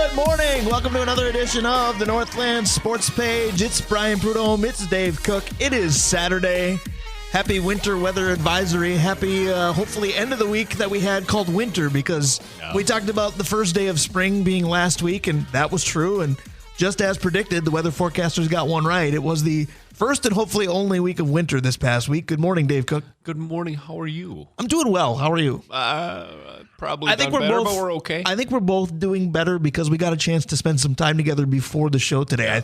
Good morning. Welcome to another edition of the Northland Sports Page. It's Brian Prudhomme. It's Dave Cook. It is Saturday. Happy winter weather advisory. Happy, hopefully, end of the week that we had called winter because we talked about the first day of spring being last week, and that was true. And just as predicted, the weather forecasters got one right. It was the first and hopefully only week of winter this past week. Good morning, Dave Cook. Good morning. How are you? I'm doing well. How are you? Probably better, but we're okay. I think we're both doing better because we got a chance to spend some time together before the show today.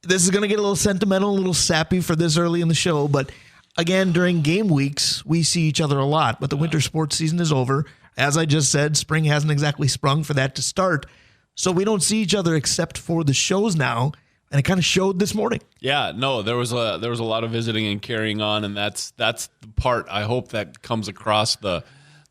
This is going to get a little sentimental, a little sappy for this early in the show, but again, during game weeks, we see each other a lot, but the winter sports season is over. As I just said, spring hasn't exactly sprung for that to start, so we don't see each other except for the shows now. And it kind of showed this morning. Yeah, no, there was a lot of visiting and carrying on, and that's the part I hope that comes across the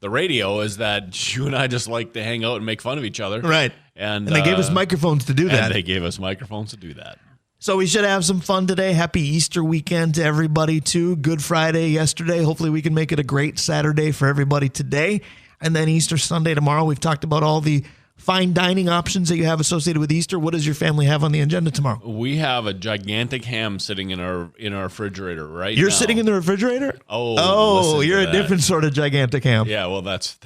radio is that you and I just like to hang out and make fun of each other. Right. And they gave us microphones to do that. So we should have some fun today. Happy Easter weekend to everybody, too. Good Friday yesterday. Hopefully we can make it a great Saturday for everybody today. And then Easter Sunday tomorrow. We've talked about all the fine dining options that you have associated with Easter. What does your family have on the agenda tomorrow? We have a gigantic ham sitting in our refrigerator right now. You're sitting in the refrigerator? Oh, you're a different sort of gigantic ham. Yeah, well, that's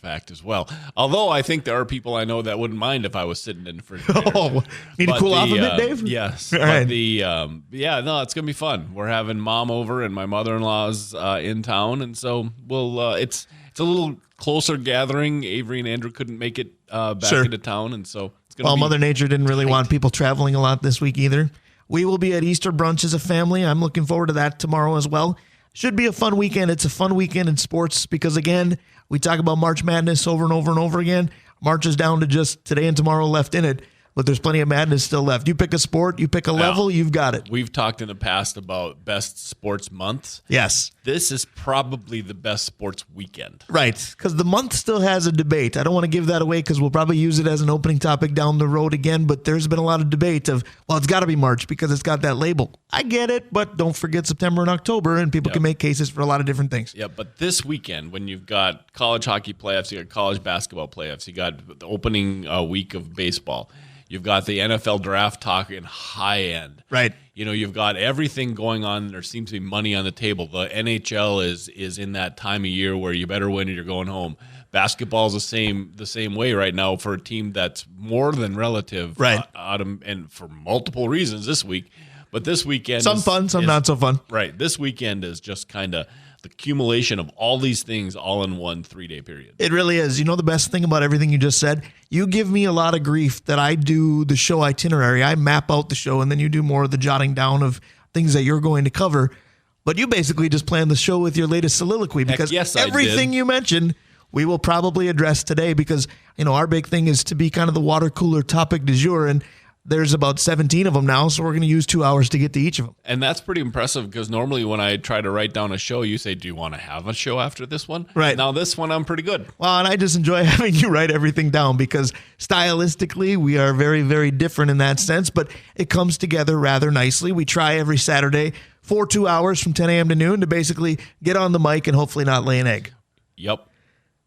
fact as well. Although I think there are people I know that wouldn't mind if I was sitting in the refrigerator. Need to cool off a bit, Dave? Yes. All right. It's gonna be fun. We're having mom over and my mother-in-law's in town, and so we'll. It's a little closer gathering. Avery and Andrew couldn't make it back into town, and so it's going to be Mother Nature didn't really want people traveling a lot this week either. We will be at Easter brunch as a family. I'm looking forward to that tomorrow as well. Should be a fun weekend. It's a fun weekend in sports because, again, we talk about March Madness over and over and over again. March is down to just today and tomorrow left in it, but there's plenty of madness still left. You pick a sport, you pick a level, you've got it. We've talked in the past about best sports months. Yes. This is probably the best sports weekend. Right, because the month still has a debate. I don't want to give that away because we'll probably use it as an opening topic down the road again, but there's been a lot of debate of, well, it's got to be March because it's got that label. I get it, but don't forget September and October, and people can make cases for a lot of different things. Yeah, but this weekend, when you've got college hockey playoffs, you got college basketball playoffs, you got the opening week of baseball, you've got the NFL draft talk in high end. Right. You know, you've got everything going on. There seems to be money on the table. The NHL is in that time of year where you better win or you're going home. Basketball is the same way right now for a team that's more than relative. Right. And for multiple reasons this week. But this weekend some fun, some not so fun. Right. This weekend is just kind of the accumulation of all these things all in one 3-day period. It really is. You know the best thing about everything you just said? You give me a lot of grief that I do the show itinerary. I map out the show, and then you do more of the jotting down of things that you're going to cover. But you basically just plan the show with your latest soliloquy because everything you mentioned we will probably address today because, you know, our big thing is to be kind of the water cooler topic du jour, and there's about 17 of them now, so we're going to use 2 hours to get to each of them. And that's pretty impressive because normally when I try to write down a show, you say, do you want to have a show after this one? Right. Now this one, I'm pretty good. Well, and I just enjoy having you write everything down because stylistically, we are very, very different in that sense, but it comes together rather nicely. We try every Saturday for 2 hours from 10 a.m. to noon to basically get on the mic and hopefully not lay an egg. Yep.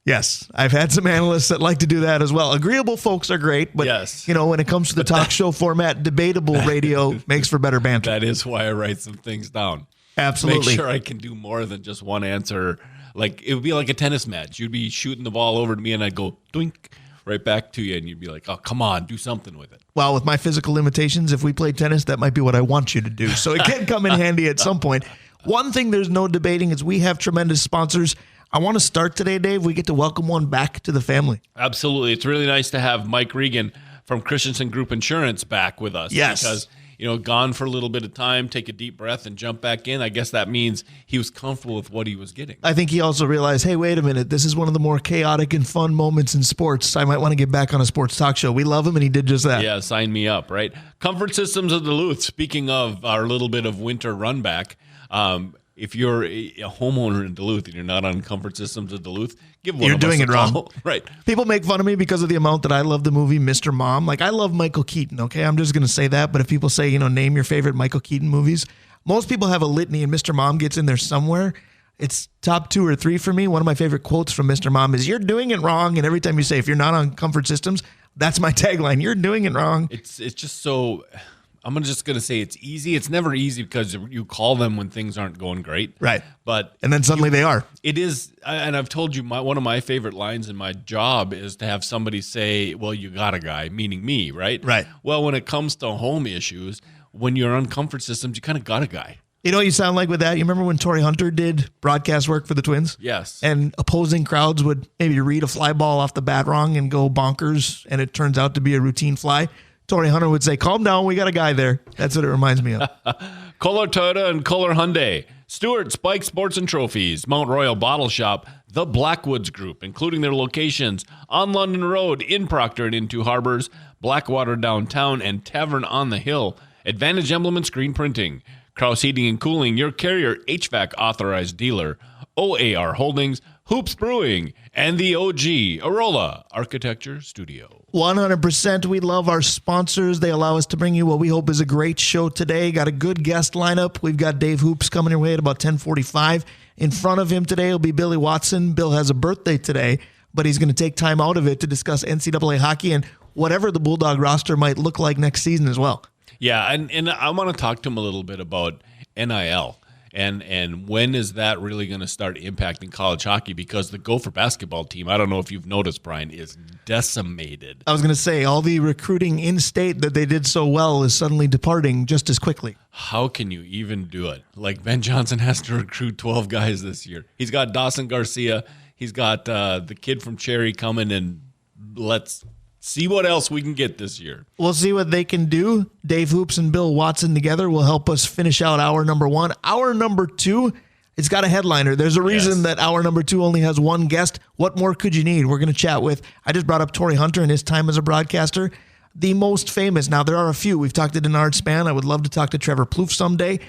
Yes, I've had some analysts that like to do that as well. Agreeable folks are great, but you know, when it comes to the talk show format, debatable radio makes for better banter. That is why I write some things down. Absolutely. Make sure I can do more than just one answer. Like it would be like a tennis match. You'd be shooting the ball over to me and I'd go doink right back to you and you'd be like, oh, come on, do something with it. Well, with my physical limitations, if we play tennis, that might be what I want you to do. So it can come in handy at some point. One thing there's no debating is we have tremendous sponsors. I want to start today, Dave. We get to welcome one back to the family. Absolutely. It's really nice to have Mike Regan from Christensen Group Insurance back with us. Yes. Because, you know, gone for a little bit of time, take a deep breath and jump back in. I guess that means he was comfortable with what he was getting. I think he also realized, hey, wait a minute. This is one of the more chaotic and fun moments in sports. I might want to get back on a sports talk show. We love him, and he did just that. Yeah, sign me up, right? Comfort Systems of Duluth. Speaking of our little bit of winter run back, if you're a homeowner in Duluth and you're not on Comfort Systems of Duluth, give one You're of doing us it a wrong. call. Right. People make fun of me because of the amount that I love the movie Mr. Mom. Like, I love Michael Keaton, okay? I'm just going to say that. But if people say, you know, name your favorite Michael Keaton movies, most people have a litany, and Mr. Mom gets in there somewhere. It's top 2 or 3 for me. One of my favorite quotes from Mr. Mom is, you're doing it wrong. And every time you say, if you're not on Comfort Systems, That's my tagline. You're doing it wrong. It's just so. I'm just gonna say it's easy. It's never easy because you call them when things aren't going great, Right. And then suddenly they are. It is, and I've told you one of my favorite lines in my job is to have somebody say, "Well, you got a guy," meaning me, right? Right. Well, when it comes to home issues, when you're on comfort systems, you kind of got a guy. You know what you sound like with that? You remember when Torrey Hunter did broadcast work for the Twins? Yes. And opposing crowds would maybe read a fly ball off the bat wrong and go bonkers, and it turns out to be a routine fly. Torrey Hunter would say, "Calm down, we got a guy there." That's what it reminds me of. Kohler Toyota and Kohler Hyundai, Stewart Spike Sports and Trophies, Mount Royal Bottle Shop, the Blackwoods Group, including their locations on London Road, in Proctor and in Two Harbors, Blackwater downtown, and Tavern on the Hill. Advantage Emblem and Screen Printing, Krause Heating and Cooling, your Carrier HVAC authorized dealer, OAR Holdings, Hoops Brewing, and the OG Arola Architecture Studio. 100%. We love our sponsors. They allow us to bring you what we hope is a great show today. Got a good guest lineup. We've got Dave Hoops coming your way at about 10:45. In front of him today will be Billy Watson. Bill has a birthday today, but he's going to take time out of it to discuss NCAA hockey and whatever the Bulldog roster might look like next season as well. Yeah, and I want to talk to him a little bit about NIL. And when is that really going to start impacting college hockey? Because the Gopher basketball team, I don't know if you've noticed, Brian, is decimated. I was going to say, all the recruiting in-state that they did so well is suddenly departing just as quickly. How can you even do it? Like, Ben Johnson has to recruit 12 guys this year. He's got Dawson Garcia. He's got the kid from Cherry coming, and let's see what else we can get this year. We'll see what they can do. Dave Hoops and Bill Watson together will help us finish out hour number one. Hour number two, it's got a headliner. There's a reason that hour number two only has one guest. What more could you need? We're going to chat with, I just brought up Torrey Hunter and his time as a broadcaster, the most famous. Now, there are a few. We've talked to Denard Span. I would love to talk to Trevor Plouffe someday.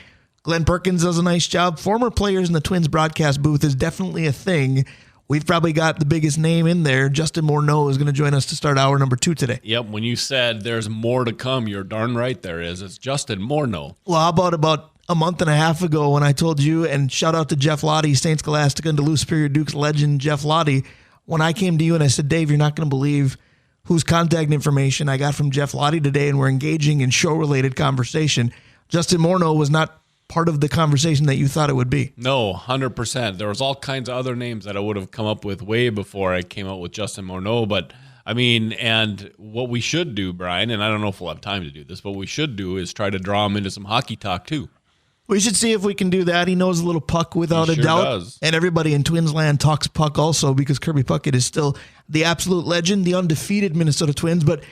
Glenn Perkins does a nice job. Former players in the Twins broadcast booth is definitely a thing. We've probably got the biggest name in there. Justin Morneau is going to join us to start hour number two today. Yep, when you said there's more to come, you're darn right there is. It's Justin Morneau. Well, how about a month and a half ago when I told you, and shout out to Jeff Lottie, St. Scholastica and Duluth Superior Dukes legend Jeff Lottie, when I came to you and I said, Dave, you're not going to believe whose contact information I got from Jeff Lottie today, and we're engaging in show-related conversation. Justin Morneau was not part of the conversation that you thought it would be. No, 100%. There was all kinds of other names that I would have come up with way before I came out with Justin Morneau. But, I mean, and what we should do, Brian, and I don't know if we'll have time to do this, but what we should do is try to draw him into some hockey talk, too. We should see if we can do that. He knows a little puck without a doubt. Does. And everybody in Twinsland talks puck also, because Kirby Puckett is still the absolute legend, the undefeated Minnesota Twins. But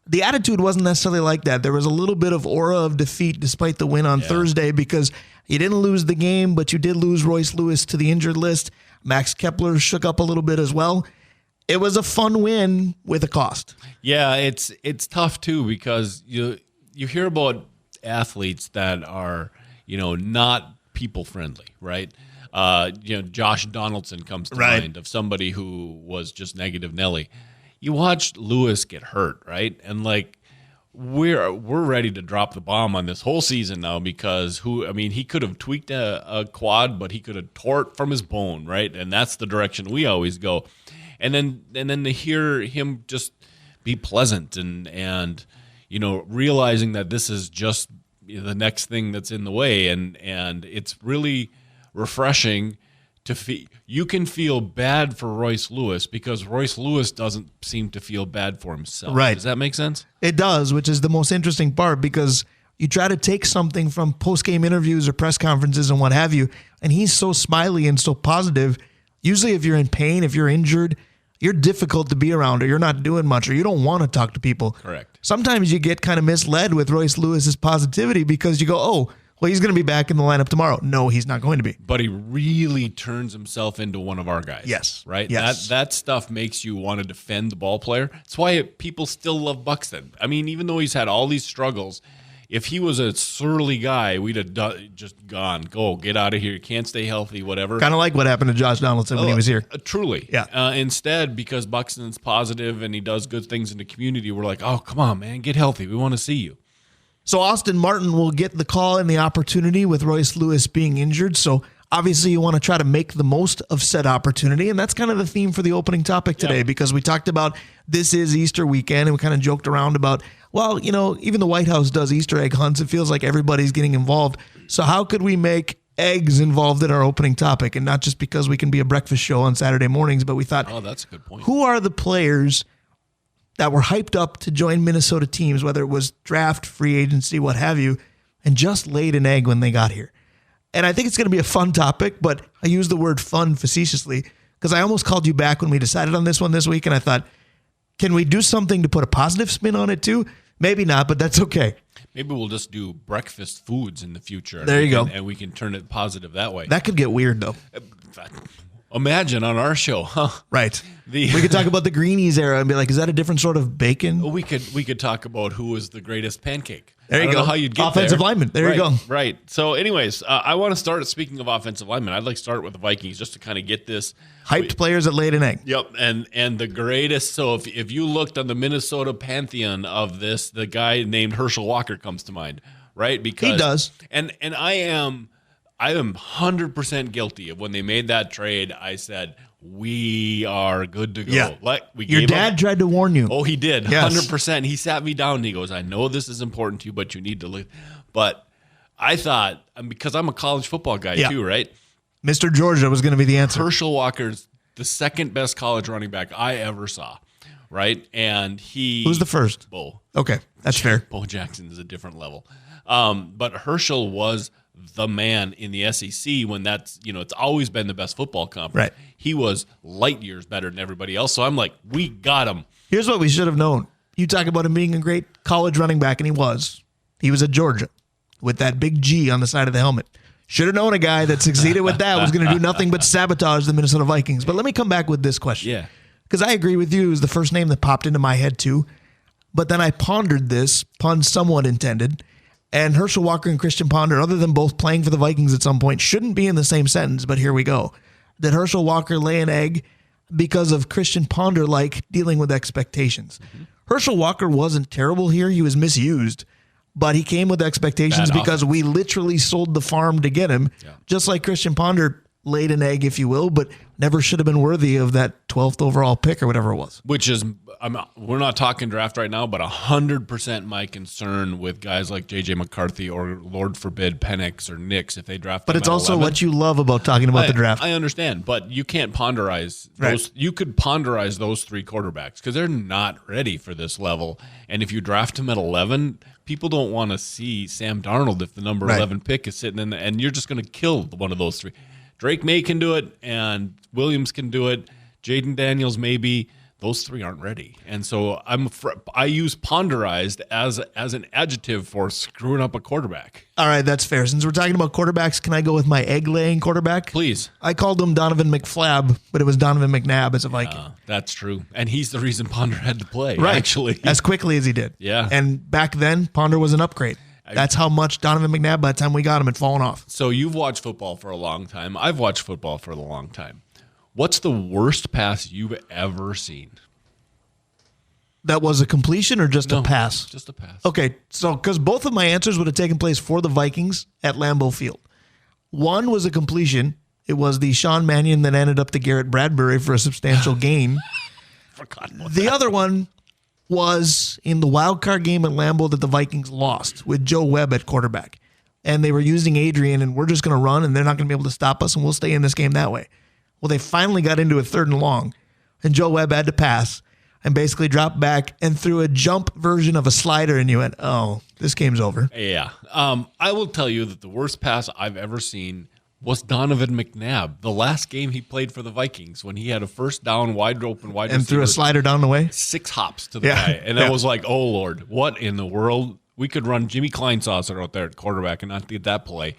the attitude wasn't necessarily like that. There was a little bit of aura of defeat despite the win on Thursday, because you didn't lose the game, but you did lose Royce Lewis to the injured list. Max Kepler shook up a little bit as well. It was a fun win with a cost. Yeah, it's tough too, because you hear about athletes that are, not people friendly, right? Josh Donaldson comes to mind of somebody who was just negative Nelly. You watched Lewis get hurt, right? And we're ready to drop the bomb on this whole season now, because he could have tweaked a quad, but he could have tore it from his bone, right? And that's the direction we always go. And then to hear him just be pleasant and realizing that this is just the next thing that's in the way, and it's really refreshing to feel. You can feel bad for Royce Lewis because Royce Lewis doesn't seem to feel bad for himself. Right. Does that make sense? It does, which is the most interesting part, because you try to take something from post-game interviews or press conferences and what have you, and he's so smiley and so positive. Usually if you're in pain, if you're injured, you're difficult to be around, or you're not doing much, or you don't want to talk to people. Correct. Sometimes you get kind of misled with Royce Lewis's positivity, because you go, oh, well, he's going to be back in the lineup tomorrow. No, he's not going to be. But he really turns himself into one of our guys. Yes. Right? Yes. That stuff makes you want to defend the ball player. That's why people still love Buxton. I mean, even though he's had all these struggles, if he was a surly guy, we'd have just gone, go, get out of here. You can't stay healthy, whatever. Kind of like what happened to Josh Donaldson when he was here. Truly. Yeah. Instead, because Buxton's positive and he does good things in the community, we're like, oh, come on, man, get healthy. We want to see you. So Austin Martin will get the call and the opportunity with Royce Lewis being injured. So Obviously, you want to try to make the most of said opportunity, and that's kind of the theme for the opening topic today, because we talked about this is Easter weekend, and we kind of joked around about, well, even the White House does Easter egg hunts. It feels like everybody's getting involved. So how could we make eggs involved in our opening topic? And not just because we can be a breakfast show on Saturday mornings, but we thought, oh, that's a good point. Who are the players that were hyped up to join Minnesota teams, whether it was draft, free agency, what have you, and just laid an egg when they got here? And I think it's going to be a fun topic, but I use the word fun facetiously because I almost called you back when we decided on this one this week, and I thought, can we do something to put a positive spin on it too? Maybe not, but that's okay. Maybe we'll just do breakfast foods in the future. There you go. And we can turn it positive that way. That could get weird, though. Imagine on our show, huh? Right. We could talk about the Greenies era and be like, is that a different sort of bacon? We could talk about who was the greatest pancake. There you go. Know how you'd get offensive there. lineman. There you go. Right. So, anyways, I want to start. Speaking of offensive linemen, I'd like to start with the Vikings just to kind of get this hyped players that laid an egg. Yep, and the greatest. So, if you looked on the Minnesota pantheon of this, the guy named Herschel Walker comes to mind, right? Because he does, and I am 100% guilty of when they made that trade. I said, we are good to go. Yeah. Your dad tried to warn you. Oh, he did. Yes. 100%. He sat me down and he goes, I know this is important to you, but you need to live. But I thought, because I'm a college football guy too, right? Mr. Georgia was going to be the answer. Herschel Walker's the second best college running back I ever saw, right? And Who's the first? Bo. Okay, that's fair. Bo Jackson is a different level. But Herschel was the man in the SEC when that's, it's always been the best football conference. Right. He was light years better than everybody else. So I'm like, we got him. Here's what we should have known. You talk about him being a great college running back, and he was. He was at Georgia with that big G on the side of the helmet. Should have known a guy that succeeded with that was going to do nothing but sabotage the Minnesota Vikings. But let me come back with this question. Yeah. Because I agree with you. It was the first name that popped into my head too. But then I pondered this, pun somewhat intended, and Herschel Walker and Christian Ponder, other than both playing for the Vikings at some point, shouldn't be in the same sentence, but here we go. Did Herschel Walker lay an egg because of Christian Ponder dealing with expectations? Mm-hmm. Herschel Walker wasn't terrible here. He was misused, but he came with expectations because we literally sold the farm to get him, just like Christian Ponder laid an egg, if you will, but never should have been worthy of that 12th overall pick or whatever it was. Which is, we're not talking draft right now, but 100% my concern with guys like J.J. McCarthy or, Lord forbid, Penix or Nix if they draft them. But it's at also 11. what you love about talking about the draft. I understand, but you can't ponderize those. Right. You could ponderize those three quarterbacks because they're not ready for this level. And if you draft them at 11, people don't want to see Sam Darnold if the number 11 pick is sitting in there, and you're just going to kill one of those three. Drake May can do it, and Williams can do it. Jaden Daniels maybe. Those three aren't ready, and so I use ponderized as an adjective for screwing up a quarterback. All right, that's fair. Since we're talking about quarterbacks, can I go with my egg-laying quarterback? Please. I called him Donovan McFlab, but it was Donovan McNabb as a Viking. That's true, and he's the reason Ponder had to play, right? Actually, as quickly as he did. Yeah, and back then Ponder was an upgrade. That's how much Donovan McNabb, by the time we got him, had fallen off. So you've watched football for a long time. I've watched football for a long time. What's the worst pass you've ever seen? That was a completion or just a pass? Just a pass. Okay, so because both of my answers would have taken place for the Vikings at Lambeau Field. One was a completion. It was the Sean Mannion that ended up to Garrett Bradbury for a substantial gain. Forgot about the other one was in the wild card game at Lambeau that the Vikings lost with Joe Webb at quarterback. And they were using Adrian, and we're just going to run, and they're not going to be able to stop us, and we'll stay in this game that way. Well, they finally got into a 3rd and long, and Joe Webb had to pass and basically dropped back and threw a jump version of a slider, and you went, oh, this game's over. Yeah. I will tell you that the worst pass I've ever seen was Donovan McNabb, the last game he played for the Vikings, when he had a first down, wide open, wide and threw a slider down the way? 6 hops to the guy. And I was like, oh, Lord, what in the world? We could run Jimmy Kleinsaucer out there at quarterback and not get that play.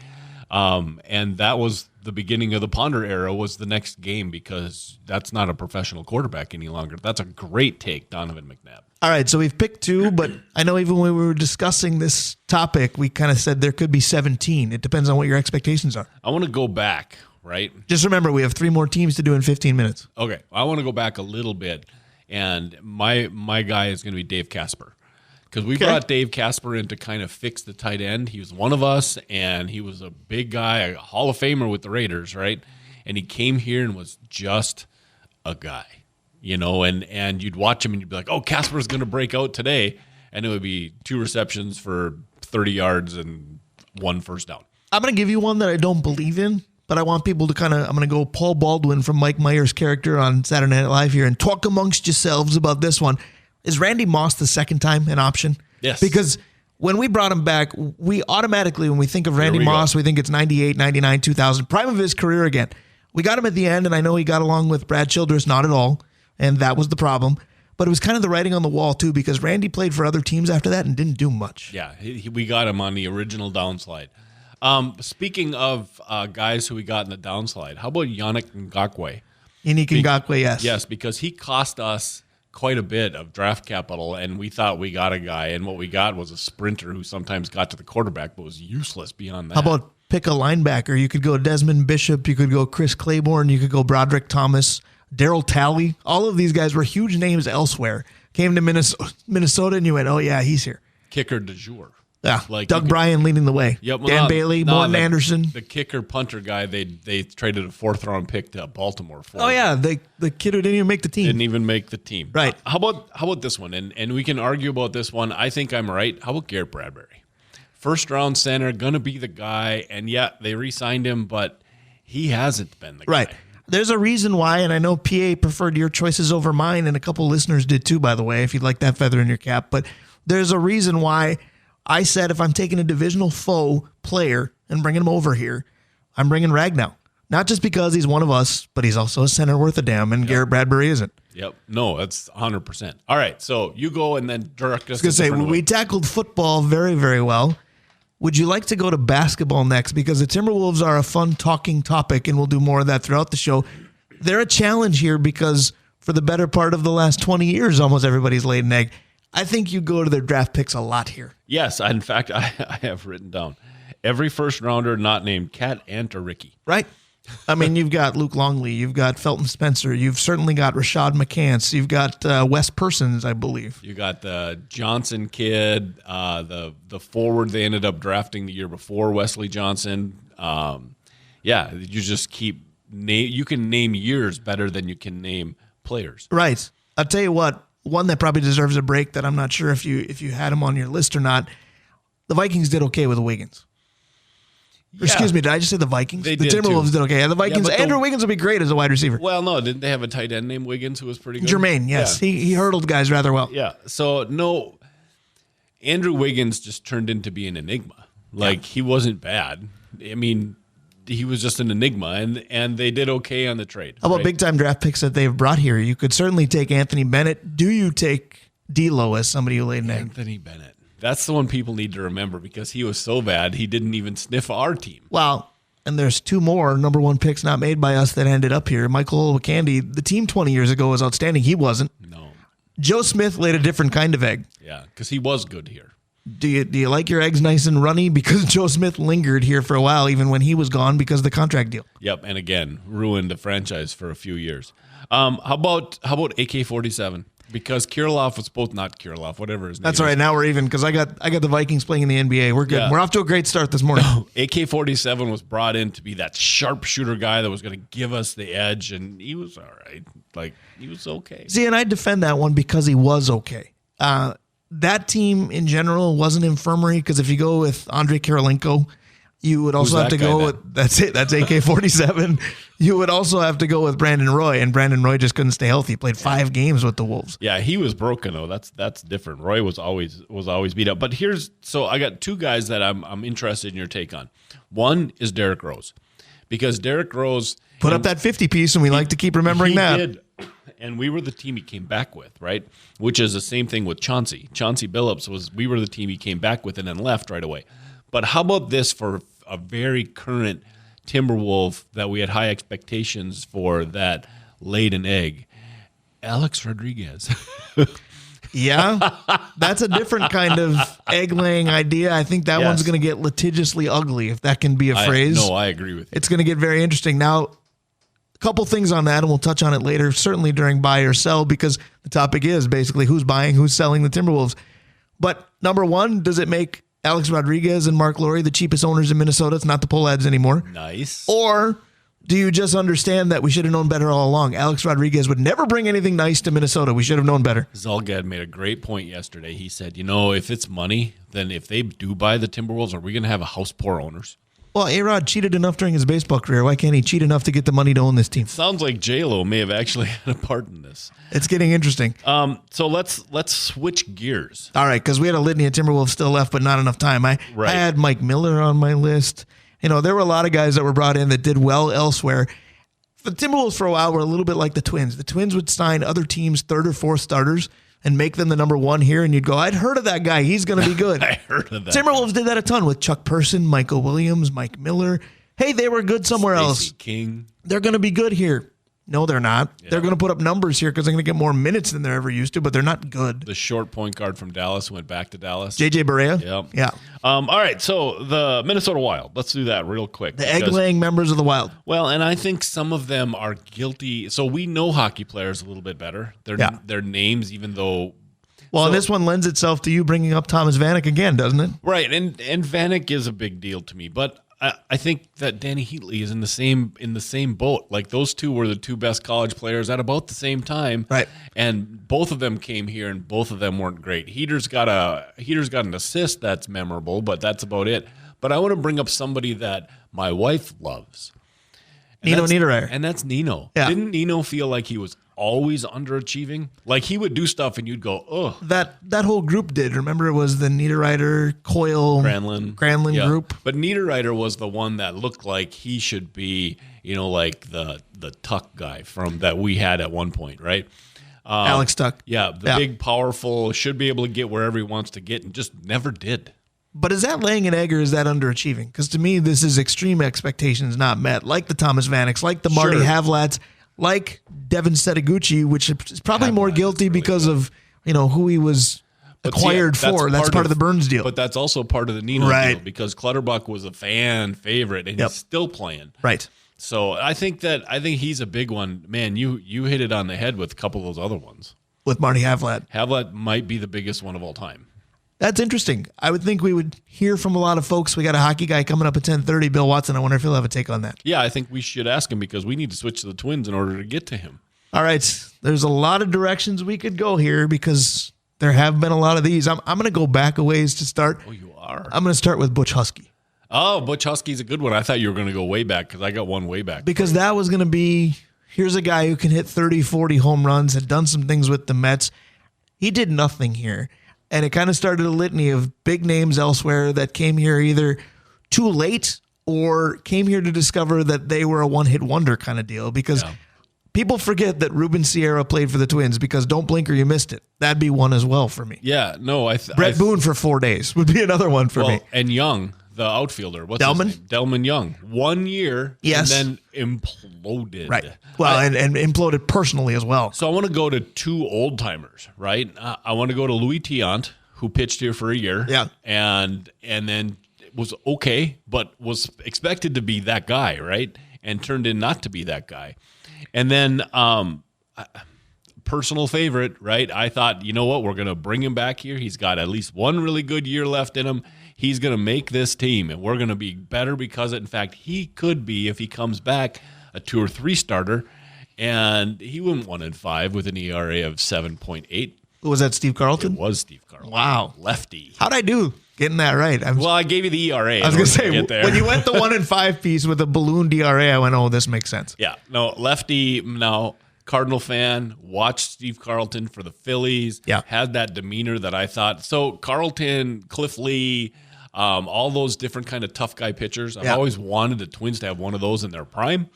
And that was the beginning of the Ponder era, was the next game, because that's not a professional quarterback any longer. That's a great take, Donovan McNabb. All right, so we've picked 2, but I know even when we were discussing this topic, we kind of said there could be 17. It depends on what your expectations are. I want to go back, right? Just remember, we have 3 more teams to do in 15 minutes. Okay, I want to go back a little bit, and my guy is going to be Dave Casper. because we brought Dave Casper in to kind of fix the tight end. He was one of us, and he was a big guy, a Hall of Famer with the Raiders, right? And he came here and was just a guy, and you'd watch him and you'd be like, oh, Casper's going to break out today. And it would be 2 receptions for 30 yards and 1 first down. I'm going to give you one that I don't believe in, but I want people to I'm going to go Paul Baldwin from Mike Myers' character on Saturday Night Live here and talk amongst yourselves about this one. Is Randy Moss the second time an option? Yes. Because when we brought him back, we automatically, when we think of Randy Moss, we think it's 98, 99, 2000, prime of his career again. We got him at the end, and I know he got along with Brad Childress, not at all, and that was the problem. But it was kind of the writing on the wall, too, because Randy played for other teams after that and didn't do much. Yeah, we got him on the original downslide. Speaking of guys who we got in the downslide, how about Yannick Ngakoue? Yannick Ngakoue, yes. Yes, because he cost us quite a bit of draft capital, and we thought we got a guy, and what we got was a sprinter who sometimes got to the quarterback but was useless beyond that. How about pick a linebacker? You could go Desmond Bishop, you could go Chris Claiborne, you could go Broderick Thomas, Darryl Talley. All of these guys were huge names elsewhere. Came to Minnesota, and you went, oh, yeah, he's here. Kicker de jour. Yeah, Doug Bryan leading the way. Yep, Dan Bailey, Morton Anderson. The kicker punter guy, they traded a 4th-round pick to Baltimore for. Oh, yeah, the kid who didn't even make the team. Didn't even make the team. Right. How about this one? And we can argue about this one. I think I'm right. How about Garrett Bradbury? First-round center, going to be the guy. And, yeah, they re-signed him, but he hasn't been the guy. Right. There's a reason why, and I know PA preferred your choices over mine, and a couple listeners did too, by the way, if you'd like that feather in your cap. But there's a reason why I said if I'm taking a divisional foe player and bringing him over here, I'm bringing Ragnow. Not just because he's one of us, but he's also a center worth a damn, and Garrett Bradbury isn't. Yep. No, that's 100%. All right, so you go and then direct us. I was going to say, we tackled football very, very well. Would you like to go to basketball next? Because the Timberwolves are a fun talking topic, and we'll do more of that throughout the show. They're a challenge here because for the better part of the last 20 years, almost everybody's laid an egg. I think you go to their draft picks a lot here. Yes. In fact, I have written down every first rounder not named Cat, Ant, or Ricky. Right. I mean, you've got Luke Longley. You've got Felton Spencer. You've certainly got Rashad McCants. You've got Wes Persons, I believe. You got the Johnson kid, the forward they ended up drafting the year before, Wesley Johnson. Yeah, you just keep you can name years better than you can name players. Right. I'll tell you what. One that probably deserves a break that I'm not sure if you had him on your list or not. The Vikings did okay with Wiggins. Yeah. Excuse me, did I just say the Vikings? The Timberwolves did okay. Yeah, the Vikings. Andrew Wiggins would be great as a wide receiver. Well, no, didn't they have a tight end named Wiggins who was pretty good? Jermaine, yes. Yeah. He hurdled guys rather well. Yeah. So, no, Andrew Wiggins just turned into be an enigma. He wasn't bad. I mean, he was just an enigma, and they did okay on the trade. How about big-time draft picks that they've brought here? You could certainly take Anthony Bennett. Do you take D'Lo as somebody who laid an egg? Anthony Bennett. That's the one people need to remember because he was so bad he didn't even sniff our team. Well, and there's 2 more number 1 picks not made by us that ended up here. Michael Olowokandi, the team 20 years ago was outstanding. He wasn't. No. Joe Smith laid a different kind of egg. Yeah, because he was good here. Do you like your eggs nice and runny? Because Joe Smith lingered here for a while, even when he was gone because of the contract deal. Yep, and again, ruined the franchise for a few years. How about AK-47? Because Kirilov was both not Kirilov, whatever his name is. That's all right. Now we're even because I got the Vikings playing in the NBA. We're good. Yeah. We're off to a great start this morning. AK-47 was brought in to be that sharpshooter guy that was going to give us the edge, and he was all right. He was okay. See, and I defend that one because he was okay. That team in general was an infirmary because if you go with Andrei Kirilenko, you would also have to go with that's AK-47. You would also have to go with Brandon Roy, and Brandon Roy just couldn't stay healthy. He played 5 games with the Wolves. Yeah, he was broken though. That's different. Roy was always beat up. But I got 2 guys that I'm interested in your take on. One is Derrick Rose, because Derrick Rose put up that 50 piece, and we like to keep remembering that. Did. And we were the team he came back with, right? Which is the same thing with Chauncey. Chauncey Billups we were the team he came back with and then left right away. But how about this for a very current Timberwolf that we had high expectations for that laid an egg? Alex Rodriguez. Yeah, that's a different kind of egg-laying idea. I think that one's going to get litigiously ugly, if that can be a phrase. No, I agree with you. It's going to get very interesting. Now, a couple things on that, and we'll touch on it later, certainly during buy or sell, because the topic is basically who's buying, who's selling the Timberwolves. But number one, does it make Alex Rodriguez and Mark Laurie the cheapest owners in Minnesota? It's not the pull ads anymore. Nice. Or do you just understand that we should have known better all along? Alex Rodriguez would never bring anything nice to Minnesota. We should have known better. Zalgad made a great point yesterday. He said, if it's money, then if they do buy the Timberwolves, are we going to have a house poor owners? Well, A-Rod cheated enough during his baseball career. Why can't he cheat enough to get the money to own this team? Sounds like J-Lo may have actually had a part in this. It's getting interesting. So let's switch gears. All right, because we had a litany of Timberwolves still left, but not enough time. I had Mike Miller on my list. There were a lot of guys that were brought in that did well elsewhere. The Timberwolves for a while were a little bit like the Twins. The Twins would sign other teams' third or fourth starters and make them the number one here, and you'd go, I'd heard of that guy. He's going to be good. I heard of that. Timberwolves did that a ton with Chuck Person, Michael Williams, Mike Miller. Hey, they were good somewhere else. King. They're going to be good here. No, they're not. Yeah. They're going to put up numbers here because they're going to get more minutes than they're ever used to, but they're not good. The short point guard from Dallas went back to Dallas. JJ Barea? Yep. Yeah. All right, so the Minnesota Wild. Let's do that real quick. The egg-laying members of the Wild. Well, and I think some of them are guilty. So we know hockey players a little bit better. Their names, even though... Well, and this one lends itself to you bringing up Thomas Vanek again, doesn't it? Right, and Vanek is a big deal to me, but I think that Danny Heatley is in the same boat. Like those two were the two best college players at about the same time, right? And both of them came here, and both of them weren't great. Heater's got an assist that's memorable, but that's about it. But I want to bring up somebody that my wife loves, Nino Niederreiter, and that's Nino. Yeah. Didn't Nino feel like he was always underachieving? Like he would do stuff and you'd go, oh. That whole group did. Remember, it was the Niederreiter, Coyle, Granlund group. But Niederreiter was the one that looked like he should be, like the Tuck guy that we had at one point, right? Alex Tuck. Yeah, big, powerful, should be able to get wherever he wants to get and just never did. But is that laying an egg or is that underachieving? Because to me, this is extreme expectations not met, like the Thomas Vaneks, like the Marty Havlats, like Devin Setaguchi, which is probably more guilty because of who he was acquired for. That's part of the Burns deal. But that's also part of the Nino deal because Clutterbuck was a fan favorite and he's still playing. Right. So I think he's a big one. Man, you hit it on the head with a couple of those other ones. With Marty Havlat. Havlat might be the biggest one of all time. That's interesting. I would think we would hear from a lot of folks. We got a hockey guy coming up at 10:30, Bill Watson. I wonder if he'll have a take on that. Yeah, I think we should ask him because we need to switch to the Twins in order to get to him. All right. There's a lot of directions we could go here because there have been a lot of these. I'm going to go back a ways to start. Oh, you are? I'm going to start with Butch Husky. Oh, Butch Husky's a good one. I thought you were going to go way back because I got one way back. Because that was going to be, here's a guy who can hit 30, 40 home runs, had done some things with the Mets. He did nothing here. And it kind of started a litany of big names elsewhere that came here either too late or came here to discover that they were a one-hit wonder kind of deal. Because people forget that Ruben Sierra played for the Twins because don't blink or you missed it. That'd be one as well for me. Yeah, no. Brett Boone for 4 days would be another one for me. And Young, the outfielder. What's Delman? his name? Delman Young. 1 year and then imploded. Right. Well, and imploded personally as well. So I want to go to two old-timers, right? I want to go to Louis Tiant, who pitched here for a year. Yeah. And then was okay, but was expected to be that guy, right? And turned in not to be that guy. And then personal favorite, right? I thought, you know what? We're going to bring him back here. He's got at least one really good year left in him. He's going to make this team, and we're going to be better because of it. In fact, he could be, if he comes back, a 2 or 3 starter. And he went 1-5 with an ERA of 7.8. Was that Steve Carlton? It was Steve Carlton. Wow. Lefty. How'd I do getting that right? Well, I gave you the ERA. I was going to say, when you went the 1-5 piece with a balloon ERA, I went, oh, this makes sense. Yeah. No, lefty, now Cardinal fan, watched Steve Carlton for the Phillies. Yeah. Had that demeanor that I thought. So Carlton, Cliff Lee, all those different kind of tough guy pitchers. I've always wanted the Twins to have one of those in their prime.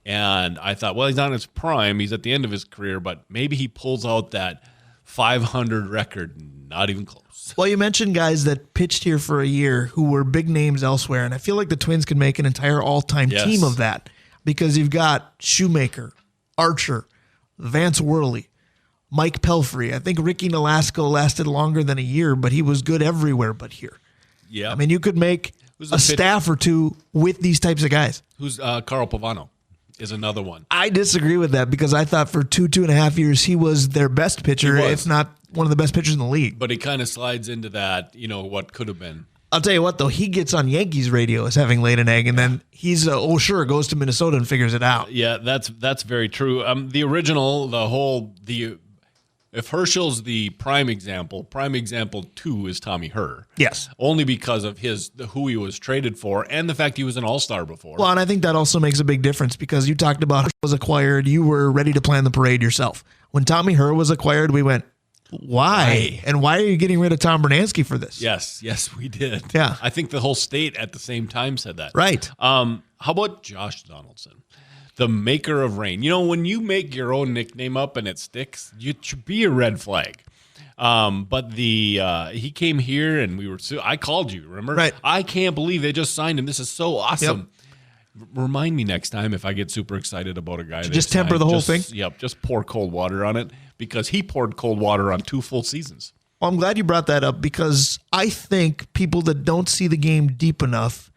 And I thought, well, he's not in his prime. He's at the end of his career, but maybe he pulls out that 500 record, not even close. Well, you mentioned guys that pitched here for a year who were big names elsewhere, and I feel like the Twins could make an entire all-time team of that because you've got Shoemaker, Archer, Vance Worley, Mike Pelfrey. I think Ricky Nolasco lasted longer than a year, but he was good everywhere but here. Yeah. I mean, you could make a staff or two with these types of guys. Who's Carl Pavano? Is another one. I disagree with that because I thought for 2.5 years he was their best pitcher, if not one of the best pitchers in the league. But he kind of slides into that, what could have been. I'll tell you what, though, he gets on Yankees radio as having laid an egg, and then he's, goes to Minnesota and figures it out. Yeah, that's very true. The original, if Herschel's the prime example 2 is Tommy Herr. Yes. Only because of who he was traded for and the fact he was an all-star before. Well, and I think that also makes a big difference because you talked about Herschel was acquired, you were ready to plan the parade yourself. When Tommy Herr was acquired, we went, why? And why are you getting rid of Tom Bernansky for this? Yes, we did. Yeah. I think the whole state at the same time said that. Right. How about Josh Donaldson, the maker of rain? When you make your own nickname up and it sticks, you should be a red flag. But he came here and I called you, remember? Right. I can't believe they just signed him. This is so awesome. Yep. Remind me next time if I get super excited about a guy. Just temper the whole thing? Yep, just pour cold water on it because he poured cold water on 2 full seasons. Well, I'm glad you brought that up because I think people that don't see the game deep enough,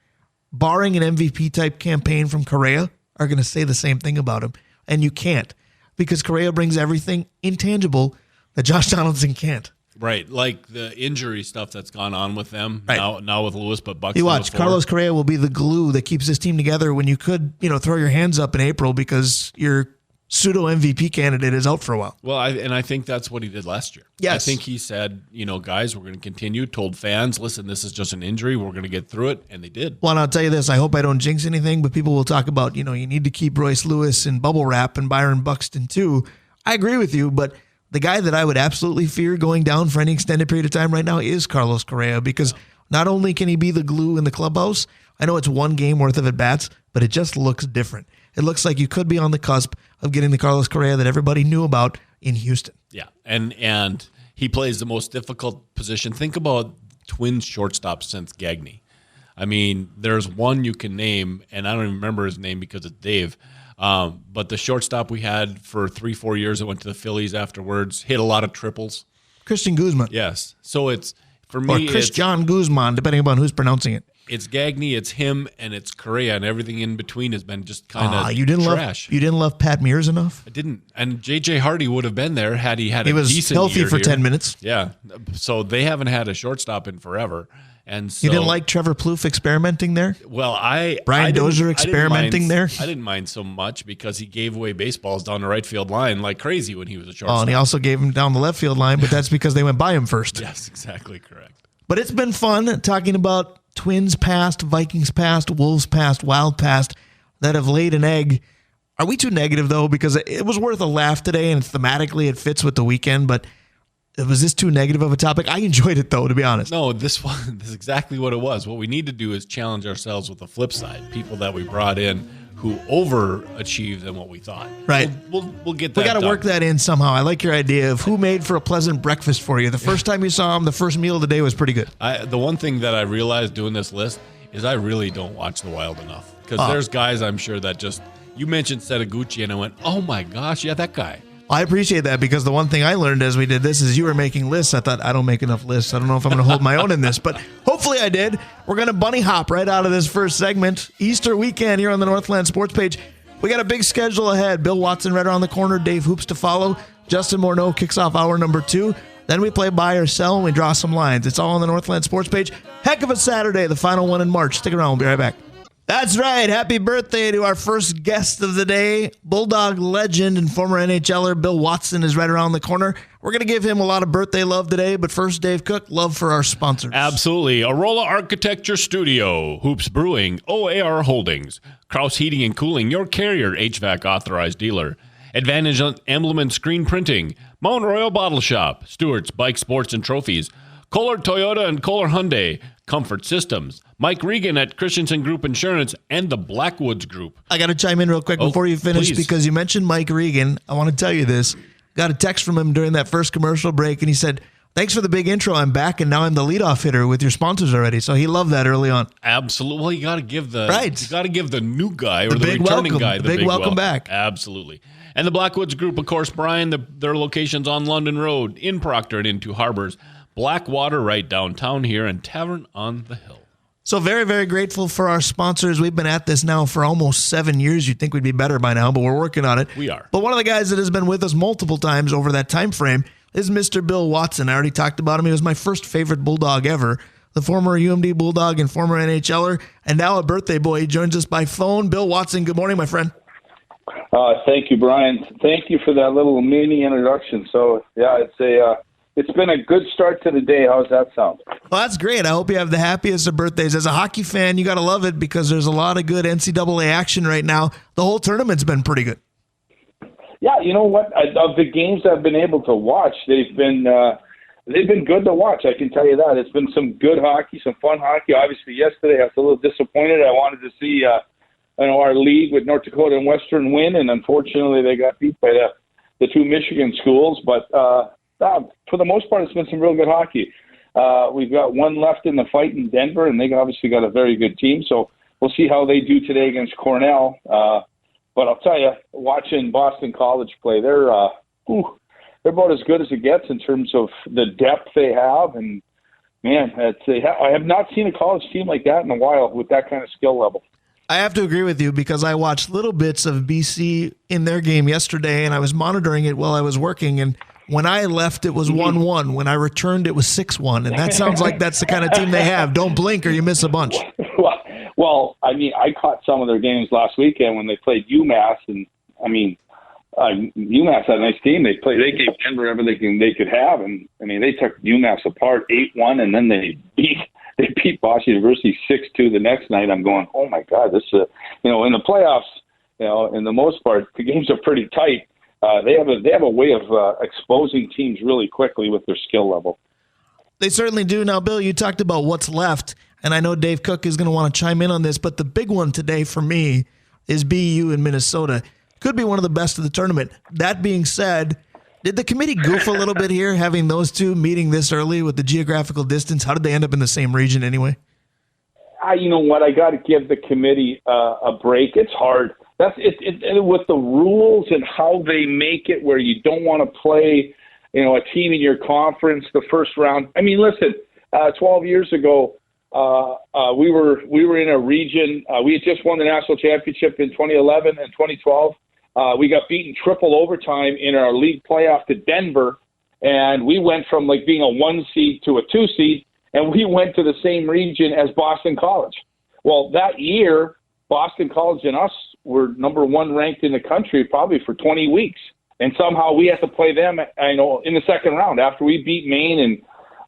barring an MVP type campaign from Correa, are going to say the same thing about him. And you can't because Correa brings everything intangible that Josh Donaldson can't. Right, like the injury stuff that's gone on with them right. now with Lewis, but Buxton. You watch, Carlos Correa will be the glue that keeps this team together when you could, throw your hands up in April because your pseudo MVP candidate is out for a while. Well, I think that's what he did last year. Yes. I think he said, guys, we're going to continue, told fans, listen, this is just an injury. We're going to get through it, and they did. Well, and I'll tell you this, I hope I don't jinx anything, but people will talk about, you need to keep Royce Lewis in bubble wrap and Byron Buxton too. I agree with you, but the guy that I would absolutely fear going down for any extended period of time right now is Carlos Correa because not only can he be the glue in the clubhouse, I know it's one game worth of at-bats, but it just looks different. It looks like you could be on the cusp of getting the Carlos Correa that everybody knew about in Houston. Yeah, and he plays the most difficult position. Think about Twins shortstop since Gagne. I mean, there's one you can name, and I don't even remember his name because it's Dave. But the shortstop we had for 3-4 years that went to the Phillies afterwards hit a lot of triples. Christian Guzman. Yes. So it's, for me, or Christian Guzman, depending upon who's pronouncing it. It's Gagne, it's him, and it's Correa, and everything in between has been just kind of trash. You didn't love Pat Mears enough? I didn't. And J.J. Hardy would have been there had he had a decent year. He was healthy for 10 minutes. Yeah. So they haven't had a shortstop in forever. And so, you didn't like Trevor Plouffe experimenting there? Well, Brian Dozier experimenting there? I didn't mind so much because he gave away baseballs down the right field line like crazy when he was a shortstop. Oh, and he also gave him down the left field line, but that's because they went by him first. Yes, exactly correct. But it's been fun talking about Twins past, Vikings past, Wolves past, Wild past that have laid an egg. Are we too negative, though? Because it was worth a laugh today, and thematically it fits with the weekend, but was this too negative of a topic? I enjoyed it, though, to be honest. No, this is exactly what it was. What we need to do is challenge ourselves with the flip side. People that we brought in who overachieved than what we thought. Right. We'll get that. We got to work that in somehow. I like your idea of who made for a pleasant breakfast for you. The first time you saw him, the first meal of the day was pretty good. The one thing that I realized doing this list is I really don't watch the Wild enough. Because there's guys I'm sure that just, you mentioned Setaguchi and I went, oh my gosh, yeah, that guy. I appreciate that because the one thing I learned as we did this is you were making lists. I thought, I don't make enough lists. I don't know if I'm going to hold my own in this, but hopefully I did. We're going to bunny hop right out of this first segment. Easter weekend here on the Northland Sports page. We got a big schedule ahead. Bill Watson right around the corner. Dave Hoops to follow. Justin Morneau kicks off hour number 2. Then we play buy or sell and we draw some lines. It's all on the Northland Sports page. Heck of a Saturday, the final one in March. Stick around. We'll be right back. That's right. Happy birthday to our first guest of the day. Bulldog legend and former NHLer Bill Watson is right around the corner. We're going to give him a lot of birthday love today, but first, Dave Cook, love for our sponsors. Absolutely. Arola Architecture Studio, Hoops Brewing, OAR Holdings, Kraus Heating and Cooling, your Carrier HVAC authorized dealer, Advantage Emblem and Screen Printing, Mount Royal Bottle Shop, Stewart's Bike Sports and Trophies, Kohler Toyota and Kohler Hyundai, Comfort Systems, Mike Regan at Christensen Group Insurance, and the Blackwoods Group. I got to chime in real quick before you finish because you mentioned Mike Regan. I want to tell you this. Got a text from him during that first commercial break, and he said, thanks for the big intro. I'm back, and now I'm the leadoff hitter with your sponsors already. So he loved that early on. Absolutely. Well, you got to give the right. You got to give the new guy or the big returning welcome. guy the big welcome back. Absolutely. And the Blackwoods Group, of course, Brian, their locations on London Road, in Proctor and in Two Harbors, Blackwater right downtown here, and Tavern on the Hill. So very, very grateful for our sponsors. We've been at this now for almost 7 years. You'd think we'd be better by now, but we're working on it. We are. But one of the guys that has been with us multiple times over that time frame, is Mr. Bill Watson. I already talked about him. He was my first favorite Bulldog ever, the former UMD Bulldog and former NHLer, and now a birthday boy. He joins us by phone. Bill Watson, good morning, my friend. Thank you, Brian. Thank you for that little mini introduction. So, yeah, it's been a good start to the day. How's that sound? Well, that's great. I hope you have the happiest of birthdays. As a hockey fan, you got to love it because there's a lot of good NCAA action right now. The whole tournament's been pretty good. Yeah, you know what? Of the games I've been able to watch, they've been good to watch. I can tell you that. It's been some good hockey, some fun hockey. Obviously, yesterday I was a little disappointed. I wanted to see our league with North Dakota and Western win, and unfortunately they got beat by the two Michigan schools. But for the most part, it's been some real good hockey. We've got one left in the fight in Denver, and they obviously got a very good team. So we'll see how they do today against Cornell. But I'll tell you, watching Boston College play, they're about as good as it gets in terms of the depth they have. And, man, I have not seen a college team like that in a while with that kind of skill level. I have to agree with you because I watched little bits of BC in their game yesterday, and I was monitoring it while I was working. And when I left, it was 1-1. When I returned, it was 6-1. And that sounds like that's the kind of team they have. Don't blink or you miss a bunch. Well, I mean, I caught some of their games last weekend when they played UMass, and I mean, UMass had a nice team. They gave Denver everything they could have, and I mean, they took UMass apart 8-1, and then they beat Boston University 6-2 the next night. I'm going, oh my God, this in the playoffs, in the most part, the games are pretty tight. They have a way of exposing teams really quickly with their skill level. They certainly do. Now, Bill, you talked about what's left, and I know Dave Cook is going to want to chime in on this, but the big one today for me is BU in Minnesota. Could be one of the best of the tournament. That being said, did the committee goof a little bit here, having those two meeting this early with the geographical distance? How did they end up in the same region anyway? You know what? I got to give the committee a break. It's hard. That's it with the rules and how they make it, where you don't want to play, a team in your conference the first round. I mean, listen, 12 years ago, we were in a region. We had just won the national championship in 2011 and 2012. We got beaten triple overtime in our league playoff to Denver, and we went from being a 1 seed to a 2 seed, and we went to the same region as Boston College. Well, that year, Boston College and us were number one ranked in the country probably for 20 weeks, and somehow we had to play them, in the second round after we beat Maine, and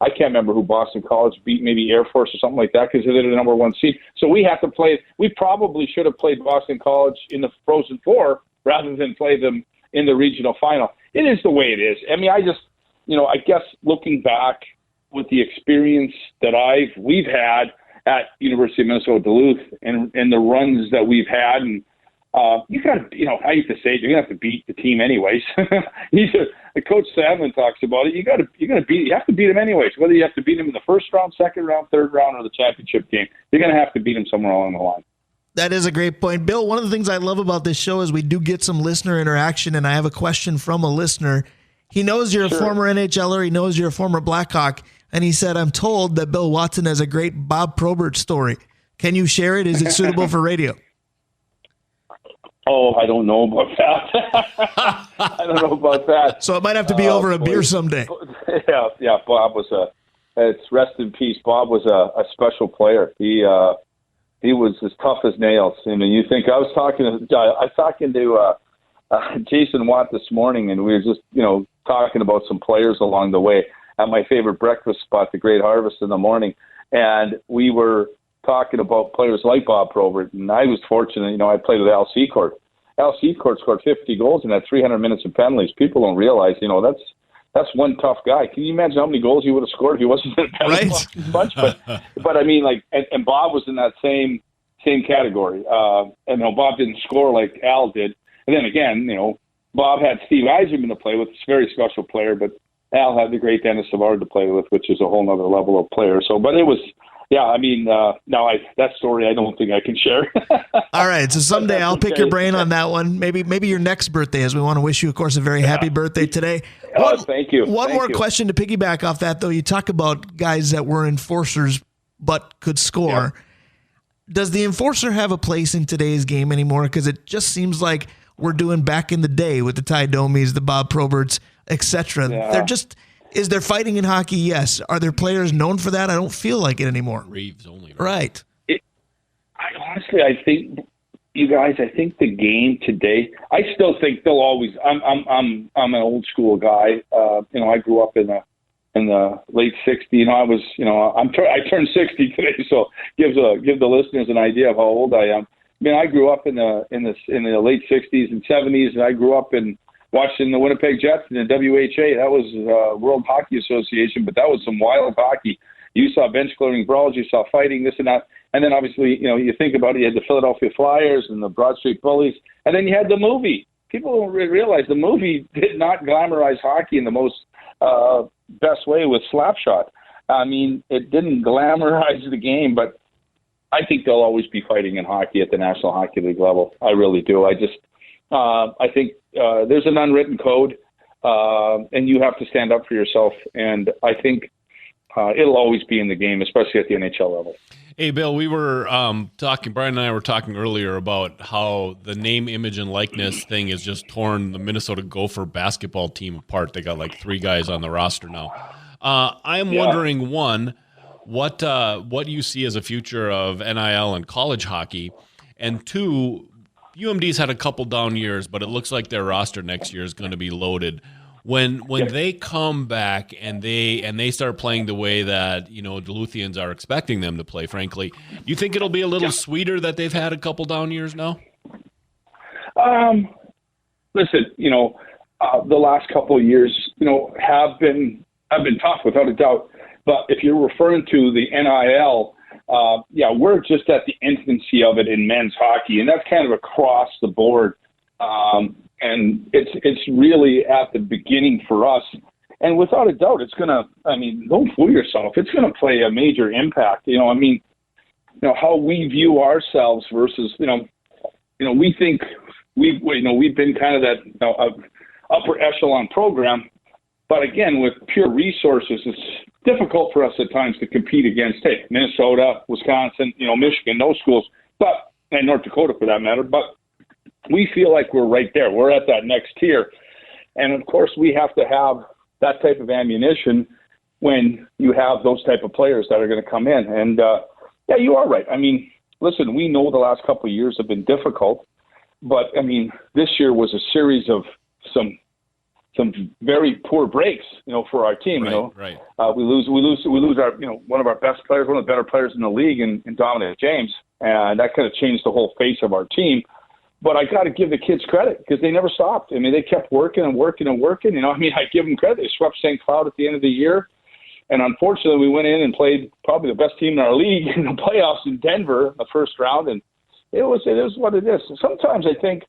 I can't remember who Boston College beat, maybe Air Force or something like that, because they're the number one seed. So we have to play. We probably should have played Boston College in the Frozen Four rather than play them in the regional final. It is the way it is. I mean, I guess looking back with the experience that we've had at University of Minnesota Duluth and the runs that we've had, and you got to, I used to say, you're gonna have to beat the team anyways. Coach Sandlin talks about it. You have to beat them anyways. Whether you have to beat them in the first round, second round, third round, or the championship game, you're gonna have to beat them somewhere along the line. That is a great point. Bill, one of the things I love about this show is we do get some listener interaction, and I have a question from a listener. He knows you're a former NHLer. He knows you're a former Blackhawk, and he said, I'm told that Bill Watson has a great Bob Probert story. Can you share it? Is it suitable for radio? Oh, I don't know about that. I don't know about that. So it might have to be over a beer someday. Yeah. Bob was it's rest in peace. Bob was a special player. He was as tough as nails. I mean, you think I was talking to Jason Watt this morning, and we were just talking about some players along the way at my favorite breakfast spot, the Great Harvest, in the morning, and we were talking about players like Bob Probert, and I was fortunate, I played with Al Secord. Al Secord scored 50 goals and had 300 minutes of penalties. People don't realize, that's one tough guy. Can you imagine how many goals he would have scored if he wasn't in a penalty bunch? But I mean, and Bob was in that same category. And Bob didn't score like Al did. And then again, Bob had Steve Yzerman to play with, a very special player, but Al had the great Dennis Savard to play with, which is a whole other level of player. So, but it was. Yeah, I mean, that story I don't think I can share. All right, so someday I'll pick your brain on that one. Maybe your next birthday, as we want to wish you, of course, a very happy birthday today. Thank you. One more question to piggyback off that, though. You talk about guys that were enforcers but could score. Yeah. Does the enforcer have a place in today's game anymore? Because it just seems like we're doing back in the day with the Ty Domies, the Bob Proberts. etc. Yeah. They're just, is there fighting in hockey? Yes. Are there players known for that? I don't feel like it anymore. Reeves only. Right. I think you guys. I think the game today. I still think they'll always. I'm an old school guy. I grew up in the late '60s. I turned 60 today, so give the listeners an idea of how old I am. I mean, I grew up in the late '60s and '70s, and I grew up watching the Winnipeg Jets and the WHA. That was World Hockey Association, but that was some wild hockey. You saw bench clearing brawls, you saw fighting, this and that. And then obviously, you think about it, you had the Philadelphia Flyers and the Broad Street Bullies. And then you had the movie. People don't realize the movie did not glamorize hockey in the most best way with Slapshot. I mean, it didn't glamorize the game, but I think there'll always be fighting in hockey at the National Hockey League level. I really do. I think there's an unwritten code, and you have to stand up for yourself. And I think it'll always be in the game, especially at the NHL level. Hey, Bill, we were talking, Brian and I were talking earlier about how the name, image, and likeness thing has just torn the Minnesota Gopher basketball team apart. They got like 3 guys on the roster now. I am wondering, one, what you see as a future of NIL and college hockey, and 2, UMD's had a couple down years, but it looks like their roster next year is going to be loaded. When they come back and they start playing the way that Duluthians are expecting them to play, frankly, do you think it'll be a little sweeter that they've had a couple down years now? Listen, the last couple of years, have been tough without a doubt. But if you're referring to the NIL, we're just at the infancy of it in men's hockey, and that's kind of across the board. And it's really at the beginning for us. And without a doubt, it's going to, don't fool yourself. It's going to play a major impact. How we view ourselves versus, we think we've been kind of that upper echelon program. But again, with pure resources, it's difficult for us at times to compete against, Minnesota, Wisconsin, Michigan, those schools, and North Dakota for that matter. But we feel like we're right there. We're at that next tier. And, of course, we have to have that type of ammunition when you have those type of players that are going to come in. And, you are right. Listen, we know the last couple of years have been difficult. But, this year was a series of some very poor breaks, for our team. Right. We lose our, one of our best players, one of the better players in the league in Dominic James. And that kind of changed the whole face of our team. But I got to give the kids credit because they never stopped. They kept working and working and working. I give them credit. They swept St. Cloud at the end of the year. And unfortunately, we went in and played probably the best team in our league in the playoffs in Denver in the first round. And it was what it is. Sometimes I think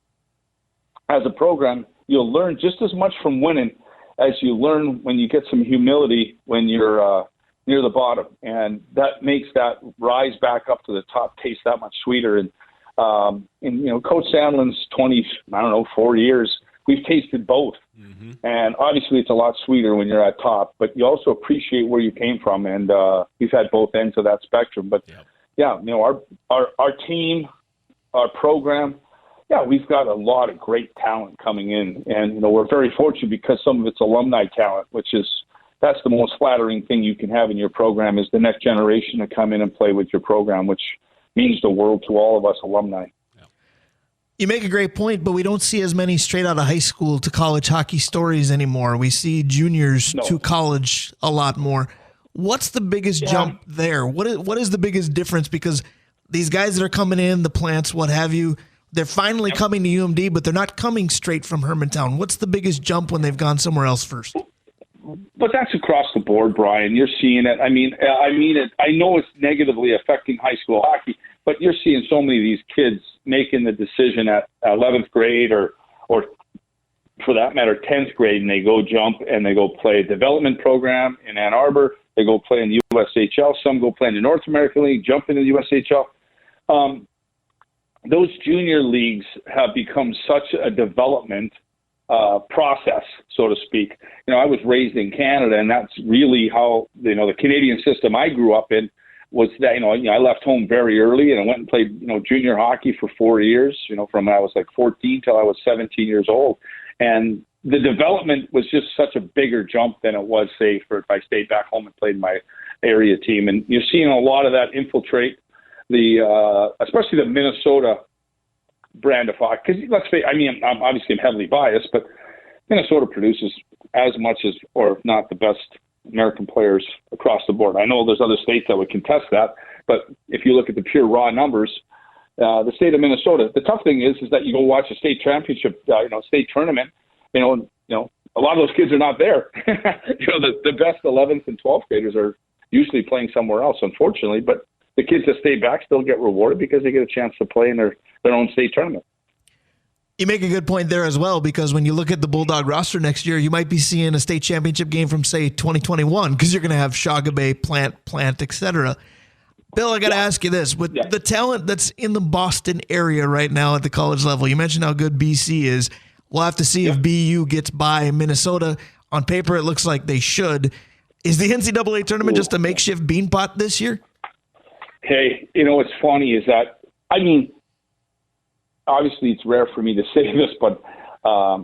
as a program, you'll learn just as much from winning as you learn when you get some humility when you're near the bottom. And that makes that rise back up to the top taste that much sweeter. And Coach Sandlin's 4 years, we've tasted both. Mm-hmm. And obviously it's a lot sweeter when you're at top, but you also appreciate where you came from. And we've had both ends of that spectrum. But our team, our program, we've got a lot of great talent coming in. And, we're very fortunate because some of it's alumni talent, that's the most flattering thing you can have in your program is the next generation to come in and play with your program, which means the world to all of us alumni. You make a great point, but we don't see as many straight out of high school to college hockey stories anymore. We see juniors to college a lot more. What's the biggest jump there? What is the biggest difference? Because these guys that are coming in, the plants, what have you, they're finally coming to UMD, but they're not coming straight from Hermantown. What's the biggest jump when they've gone somewhere else first? But that's across the board, Brian. You're seeing it. I know it's negatively affecting high school hockey, but you're seeing so many of these kids making the decision at 11th grade or for that matter, 10th grade, and they go jump and they go play a development program in Ann Arbor. They go play in the USHL. Some go play in the North American League, jump into the USHL. Those junior leagues have become such a development process, so to speak. I was raised in Canada, and that's really how the Canadian system I grew up in was that I left home very early and I went and played junior hockey for 4 years. From when I was like 14 till I was 17 years old, and the development was just such a bigger jump than it was, say, for if I stayed back home and played my area team. And you're seeing a lot of that infiltrate especially the Minnesota brand of hockey. Because let's say, I'm heavily biased, but Minnesota produces as much as, or if not the best American players across the board. I know there's other states that would contest that, but if you look at the pure raw numbers, the state of Minnesota, the tough thing is that you go watch a state championship, state tournament, a lot of those kids are not there. The best 11th and 12th graders are usually playing somewhere else, unfortunately, but the kids that stay back still get rewarded because they get a chance to play in their own state tournament. You make a good point there as well, because when you look at the Bulldog roster next year, you might be seeing a state championship game from, say, 2021, because you're going to have Shagabe, Plant, etc. Bill, I got to ask you this. With the talent that's in the Boston area right now at the college level, you mentioned how good BC is. We'll have to see if BU gets by Minnesota. On paper, it looks like they should. Is the NCAA tournament just a makeshift beanpot this year? Hey, what's funny is that, obviously it's rare for me to say this, but I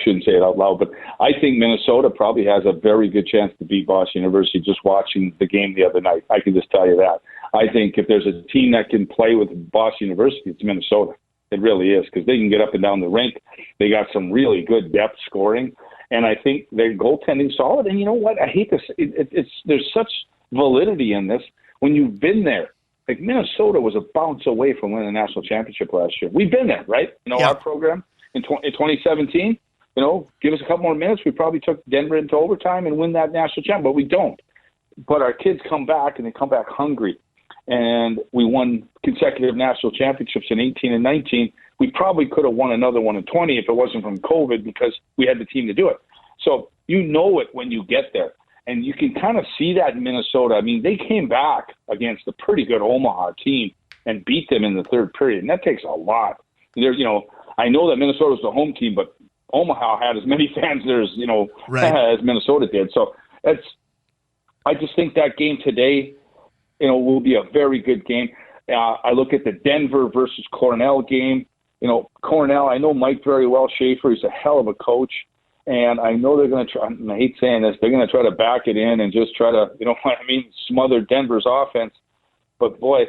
shouldn't say it out loud, but I think Minnesota probably has a very good chance to beat Boston University just watching the game the other night. I can just tell you that. I think if there's a team that can play with Boston University, it's Minnesota. It really is, because they can get up and down the rink. They got some really good depth scoring, and I think their goaltending solid. And you know what? I hate this. There's such validity in this when you've been there. Like Minnesota was a bounce away from winning the national championship last year. We've been there, right? Our program in 2017, give us a couple more minutes. We probably took Denver into overtime and win that national championship, but we don't. But our kids come back, and they come back hungry. And we won consecutive national championships in 18 and 19. We probably could have won another one in 20 if it wasn't from COVID, because we had the team to do it. So it when you get there. And you can kind of see that in Minnesota. They came back against a pretty good Omaha team and beat them in the third period, and that takes a lot. I know that Minnesota was the home team, but Omaha had as many fans there as as Minnesota did. So I just think that game today, will be a very good game. I look at the Denver versus Cornell game. Cornell, I know Mike very well, Schaefer. He's a hell of a coach. And I know they're going to try, and I hate saying this, they're going to try to back it in and just try to, smother Denver's offense. But boy,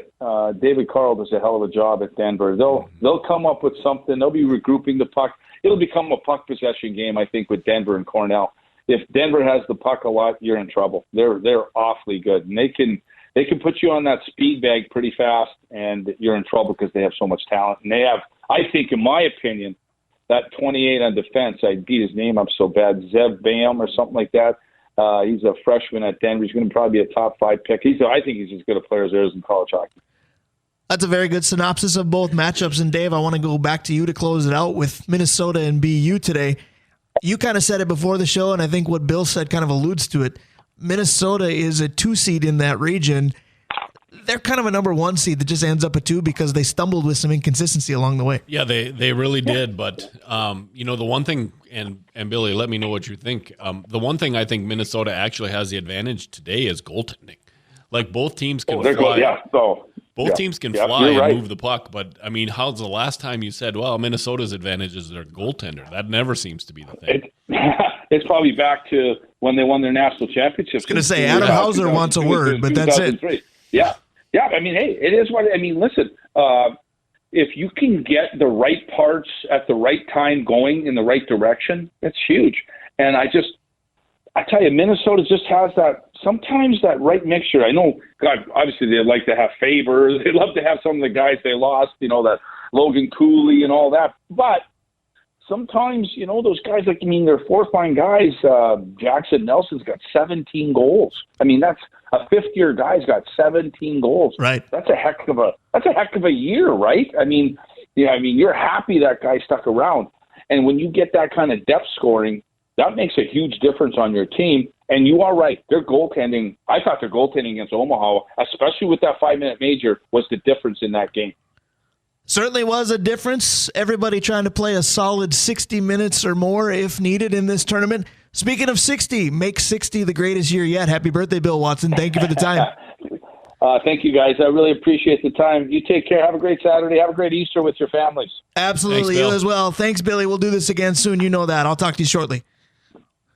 David Carl does a hell of a job at Denver. They'll come up with something. They'll be regrouping the puck. It'll become a puck possession game, I think, with Denver and Cornell. If Denver has the puck a lot, you're in trouble. They're awfully good, and they can put you on that speed bag pretty fast, and you're in trouble because they have so much talent. And they have, I think, in my opinion, that 28 on defense, I beat his name up so bad, Zev Bam or something like that. He's a freshman at Denver. He's going to probably be a top 5 pick. I think he's as good a player as there is in college hockey. That's a very good synopsis of both matchups. And Dave, I want to go back to you to close it out with Minnesota and BU today. You kind of said it before the show, and I think what Bill said kind of alludes to it. Minnesota is a 2 seed in that region. They're kind of a number 1 seed that just ends up a 2 because they stumbled with some inconsistency along the way. Yeah, they really did. But, the one thing, and Billy, let me know what you think. The one thing I think Minnesota actually has the advantage today is goaltending. Like both teams can fly. Both teams can fly and move the puck. But, how's the last time you said, well, Minnesota's advantage is their goaltender? That never seems to be the thing. It's probably back to when they won their national championships. I was going to say, Adam Hauser wants a word, but that's it. Yeah. Yeah, hey, it is what listen, if you can get the right parts at the right time going in the right direction, that's huge. And I tell you, Minnesota just has sometimes that right mixture. I know, God, obviously they'd like to have Faber. They'd love to have some of the guys they lost, that Logan Cooley and all that. But sometimes, those guys, their fourth-line guys, Jackson Nelson's got 17 goals. That's a fifth-year guy's got 17 goals. Right. That's a heck of a year, right? You're happy that guy stuck around. And when you get that kind of depth scoring, that makes a huge difference on your team. And you are right. Their goaltending, I thought their goaltending against Omaha, especially with that 5-minute major, was the difference in that game. Certainly was a difference. Everybody trying to play a solid 60 minutes or more if needed in this tournament. Speaking of 60, make 60 the greatest year yet. Happy birthday, Bill Watson. Thank you for the time. Thank you, guys. I really appreciate the time. You take care. Have a great Saturday. Have a great Easter with your families. Absolutely. Thanks, you as well. Thanks, Billy. We'll do this again soon. You know that. I'll talk to you shortly.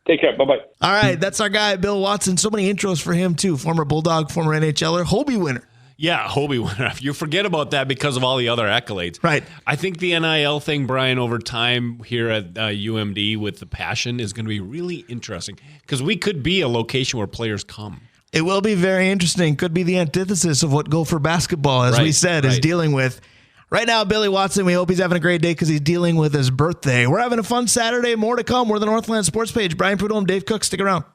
Take care. Bye-bye. All right. That's our guy, Bill Watson. So many intros for him, too. Former Bulldog, former NHLer, Hobie winner. Yeah, Hobie winner. You forget about that because of all the other accolades. Right. I think the NIL thing, Brian, over time here at UMD with the passion is going to be really interesting because we could be a location where players come. It will be very interesting. Could be the antithesis of what Gopher basketball, as we said, is dealing with. Right now, Billy Watson, we hope he's having a great day because he's dealing with his birthday. We're having a fun Saturday. More to come. We're the Northland Sports Page. Brian Prudhomme, Dave Cook, stick around.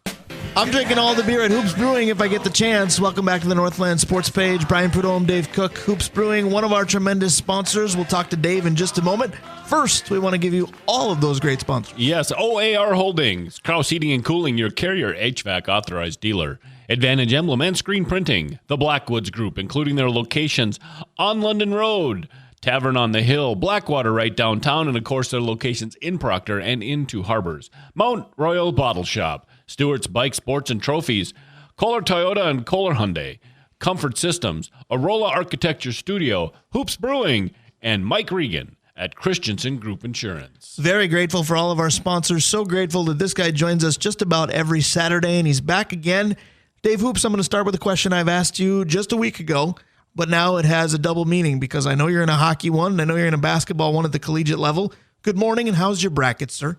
I'm drinking all the beer at Hoops Brewing if I get the chance. Welcome back to the Northland Sports Page. Brian Prudhomme, Dave Cook, Hoops Brewing, one of our tremendous sponsors. We'll talk to Dave in just a moment. First, we want to give you all of those great sponsors. Yes, OAR Holdings, Krause Heating and Cooling, your Carrier HVAC authorized dealer. Advantage Emblem and Screen Printing. The Blackwoods Group, including their locations on London Road, Tavern on the Hill, Blackwater right downtown, and of course their locations in Proctor and in Two Harbors. Mount Royal Bottle Shop, Stewart's Bike Sports and Trophies, Kohler Toyota and Kohler Hyundai, Comfort Systems, Arola Architecture Studio, Hoops Brewing, and Mike Regan at Christensen Group Insurance. Very grateful for all of our sponsors. So grateful that this guy joins us just about every Saturday, and he's back again. Dave Hoops, I'm going to start with a question I've asked you just a week ago, but now it has a double meaning because I know you're in a hockey one, and I know you're in a basketball one at the collegiate level. Good morning, and how's your bracket, sir?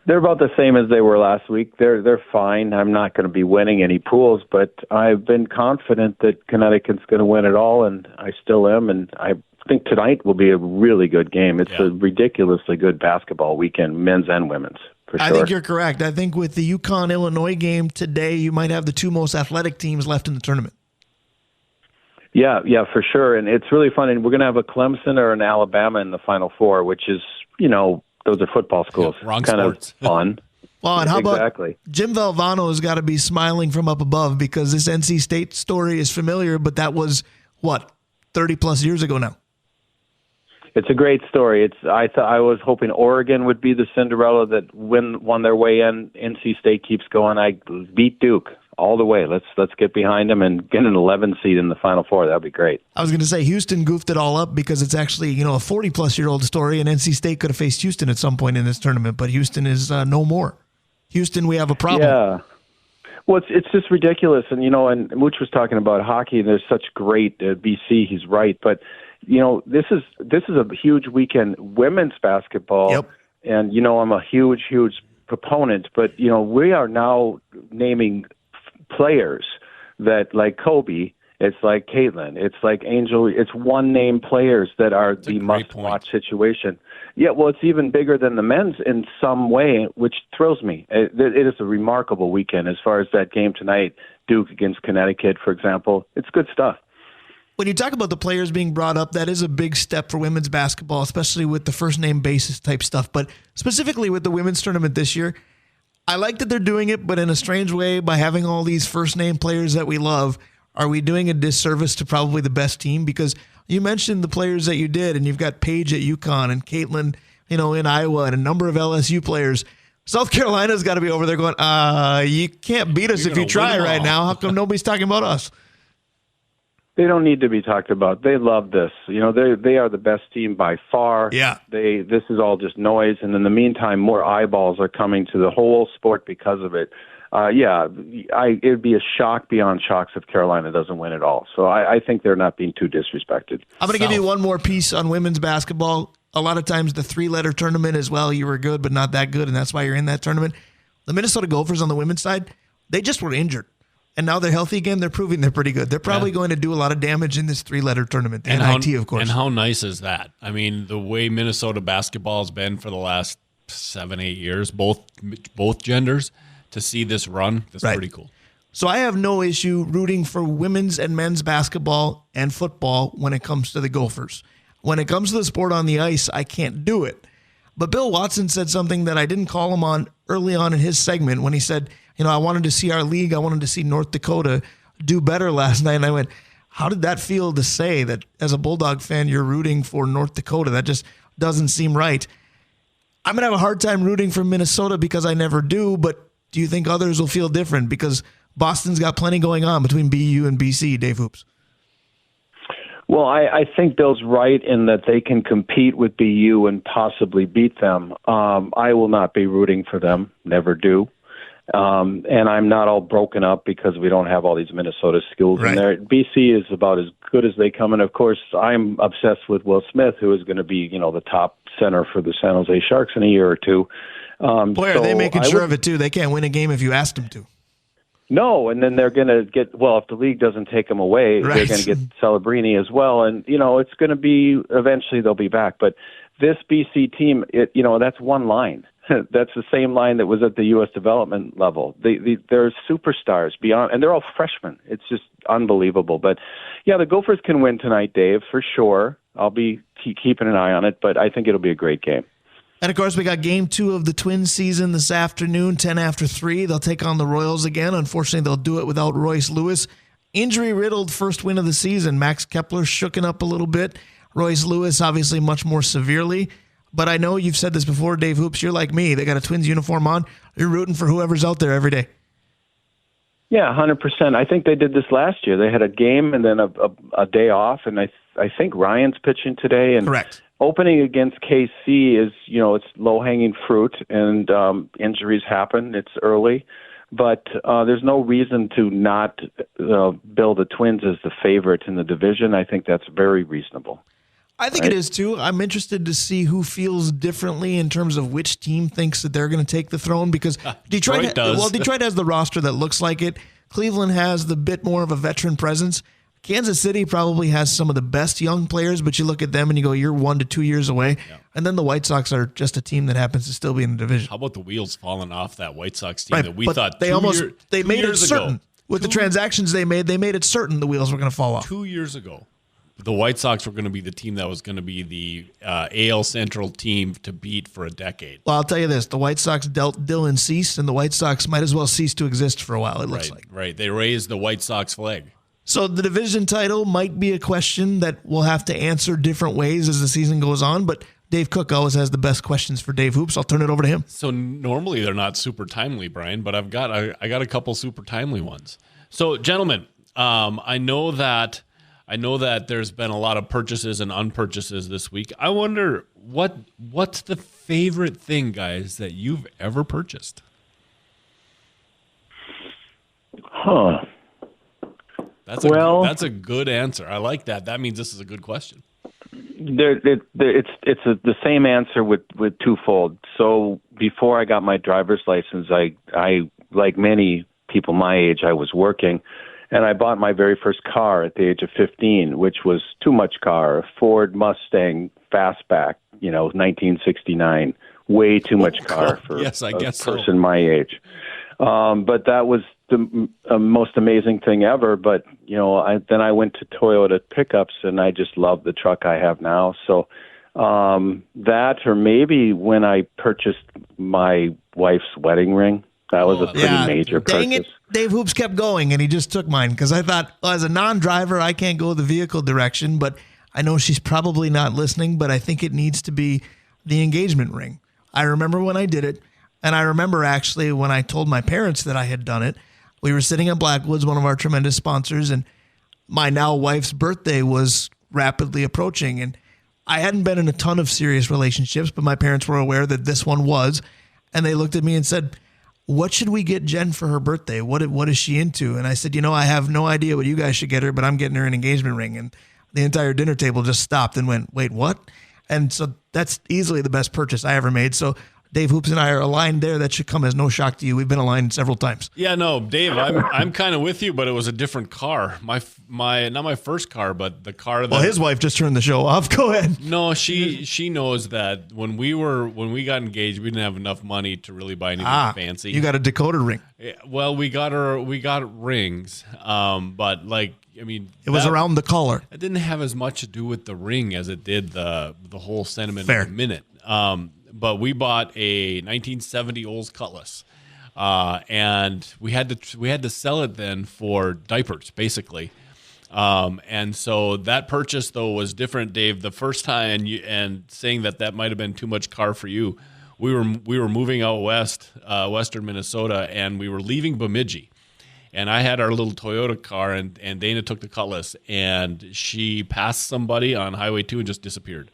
They're about the same as they were last week. They're fine. I'm not going to be winning any pools, but I've been confident that Connecticut's going to win it all, and I still am, and I think tonight will be a really good game. It's a ridiculously good basketball weekend, men's and women's. Sure. I think you're correct. I think with the UConn-Illinois game today, you might have the two most athletic teams left in the tournament. Yeah, for sure. And it's really fun. And we're going to have a Clemson or an Alabama in the Final Four, which is, those are football schools. Yeah, wrong kind sports. Of fun. Well, and how about Jim Valvano has got to be smiling from up above because this NC State story is familiar, but that was, 30-plus years ago now. It's a great story. I was hoping Oregon would be the Cinderella that won their way in. NC State keeps going. I beat Duke all the way. Let's get behind them and get an 11 seed in the Final Four. That'd be great. I was going to say Houston goofed it all up because it's actually a 40-plus-year-old story, and NC State could have faced Houston at some point in this tournament, but Houston is no more. Houston, we have a problem. Yeah. Well, it's just ridiculous, and and Mooch was talking about hockey. And there's such great BC. He's right, but. This is a huge weekend. Women's basketball, yep. And I'm a huge proponent. But we are now naming players that like Kobe. It's like Caitlin. It's like Angel. It's one name players that are the must-watch situation. Yeah, well, it's even bigger than the men's in some way, which thrills me. It is a remarkable weekend as far as that game tonight, Duke against Connecticut, for example. It's good stuff. When you talk about the players being brought up, that is a big step for women's basketball, especially with the first name basis type stuff. But specifically with the women's tournament this year, I like that they're doing it, but in a strange way, by having all these first name players that we love, are we doing a disservice to probably the best team? Because you mentioned the players that you did, and you've got Paige at UConn and Caitlin, in Iowa, and a number of LSU players. South Carolina's got to be over there going, you can't beat us if you try right now. How come nobody's talking about us? They don't need to be talked about. They love this. They are the best team by far. Yeah. This is all just noise, and in the meantime, more eyeballs are coming to the whole sport because of it. It would be a shock beyond shocks if Carolina doesn't win it all. So I think they're not being too disrespected. I'm going to give you one more piece on women's basketball. A lot of times the three-letter tournament is, you were good but not that good, and that's why you're in that tournament. The Minnesota Gophers on the women's side, they just were injured. And now they're healthy again. They're proving they're pretty good. They're probably going to do a lot of damage in this three-letter tournament, the NIT, of course. And how nice is that? I mean, the way Minnesota basketball has been for the last 7-8 years, both genders, to see this run, that's pretty cool. So I have no issue rooting for women's and men's basketball and football when it comes to the Gophers. When it comes to the sport on the ice, I can't do it. But Bill Watson said something that I didn't call him on early on in his segment when he said, I wanted to see our league, I wanted to see North Dakota do better last night. And I went, how did that feel to say that as a Bulldog fan, you're rooting for North Dakota? That just doesn't seem right. I'm going to have a hard time rooting for Minnesota because I never do, but do you think others will feel different? Because Boston's got plenty going on between BU and BC, Dave Hoops. Well, I think Bill's right in that they can compete with BU and possibly beat them. I will not be rooting for them, never do. And I'm not all broken up because we don't have all these Minnesota schools in there. BC is about as good as they come. And, of course, I'm obsessed with Will Smith, who is going to be, the top center for the San Jose Sharks in a year or two. Boy, are they making sure of it, too. They can't win a game if you ask them to. No, and then they're going to get, if the league doesn't take them away, they're going to get Celebrini as well. And, it's going to be, eventually they'll be back. But this BC team, that's one line. That's the same line that was at the U.S. development level. They're superstars beyond, and they're all freshmen. It's just unbelievable. But, yeah, the Gophers can win tonight, Dave, for sure. I'll be keeping an eye on it, but I think it'll be a great game. And, of course, we got Game 2 of the Twins season this afternoon, 10 after 3. They'll take on the Royals again. Unfortunately, they'll do it without Royce Lewis. Injury-riddled first win of the season. Max Kepler shooken up a little bit. Royce Lewis, obviously, much more severely. But I know you've said this before, Dave Hoops. You're like me. They got a Twins uniform on. You're rooting for whoever's out there every day. Yeah, 100%. I think they did this last year. They had a game and then a day off, and I think Ryan's pitching today. And correct. Opening against KC is, it's low-hanging fruit, and injuries happen. It's early. But there's no reason to not bill the Twins as the favorite in the division. I think that's very reasonable. I think it is, too. I'm interested to see who feels differently in terms of which team thinks that they're going to take the throne, because Detroit does. Well, Detroit has the roster that looks like it. Cleveland has the bit more of a veteran presence. Kansas City probably has some of the best young players, but you look at them and you go, you're 1 to 2 years away. Yeah. And then the White Sox are just a team that happens to still be in the division. How about the wheels falling off that White Sox team that we thought they made it certain. With the transactions they made it certain the wheels were going to fall off. 2 years ago, the White Sox were going to be the team that was going to be the AL Central team to beat for a decade. Well, I'll tell you this. The White Sox dealt Dylan Cease, and the White Sox might as well cease to exist for a while, it looks like. Right. They raised the White Sox flag. So the division title might be a question that we'll have to answer different ways as the season goes on, but Dave Cook always has the best questions for Dave Hoops. I'll turn it over to him. So normally they're not super timely, Brian, but I got a couple super timely ones. So, gentlemen, I know that there's been a lot of purchases and unpurchases this week. I wonder what's the favorite thing, guys, that you've ever purchased? Huh. That's a good answer. I like that. That means this is a good question. It's the same answer with twofold. So before I got my driver's license, I like many people my age, I was working, and I bought my very first car at the age of 15, which was too much car, a Ford Mustang Fastback, 1969, way too much car for a person my age. But that was the most amazing thing ever. But, then I went to Toyota pickups, and I just love the truck I have now. So that, or maybe when I purchased my wife's wedding ring, that was a pretty major purchase. Dang it, Dave Hoops kept going, and he just took mine, because I thought, well, as a non-driver, I can't go the vehicle direction, but I know she's probably not listening, but I think it needs to be the engagement ring. I remember when I did it, and I remember actually when I told my parents that I had done it. We were sitting at Blackwoods, one of our tremendous sponsors, and my now wife's birthday was rapidly approaching, and I hadn't been in a ton of serious relationships, but my parents were aware that this one was, and they looked at me and said, what should we get Jen for her birthday? What is she into? And I said, I have no idea what you guys should get her, but I'm getting her an engagement ring. And the entire dinner table just stopped and went, wait, what? And so that's easily the best purchase I ever made. So Dave Hoops and I are aligned there. That should come as no shock to you. We've been aligned several times. Yeah, no, Dave, I'm kind of with you, but it was a different car. My not my first car, but the car that. Well, his wife just turned the show off. Go ahead. No, she knows that when we got engaged, we didn't have enough money to really buy anything fancy. You got a decoder ring. Well, we got rings, but it was around the collar. It didn't have as much to do with the ring as it did the whole sentiment Fair. of the minute. But we bought a 1970 Olds Cutlass, and we had to sell it then for diapers, basically. And so that purchase though was different, Dave. The first time, and saying that might have been too much car for you. We were moving out west, western Minnesota, and we were leaving Bemidji. And I had our little Toyota car, and Dana took the Cutlass, and she passed somebody on Highway 2 and just disappeared.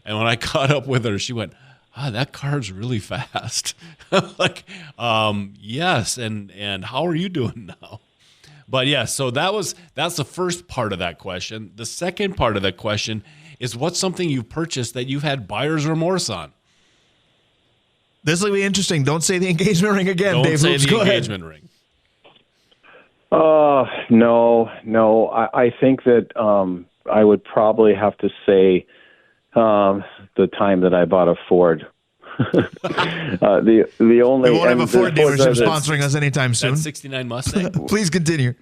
And when I caught up with her, she went, that car's really fast. I'm like, yes, and how are you doing now? But yeah, so that's the first part of that question. The second part of that question is, what's something you've purchased that you've had buyer's remorse on? This will be interesting. Don't say the engagement ring again, Don't Dave. say Hoops. the Go engagement ahead. ring. No. I think that I would probably have to say the time that I bought a Ford. The only We won't have a Ford dealership that- sponsoring us anytime soon. That 69 Mustang? Please continue.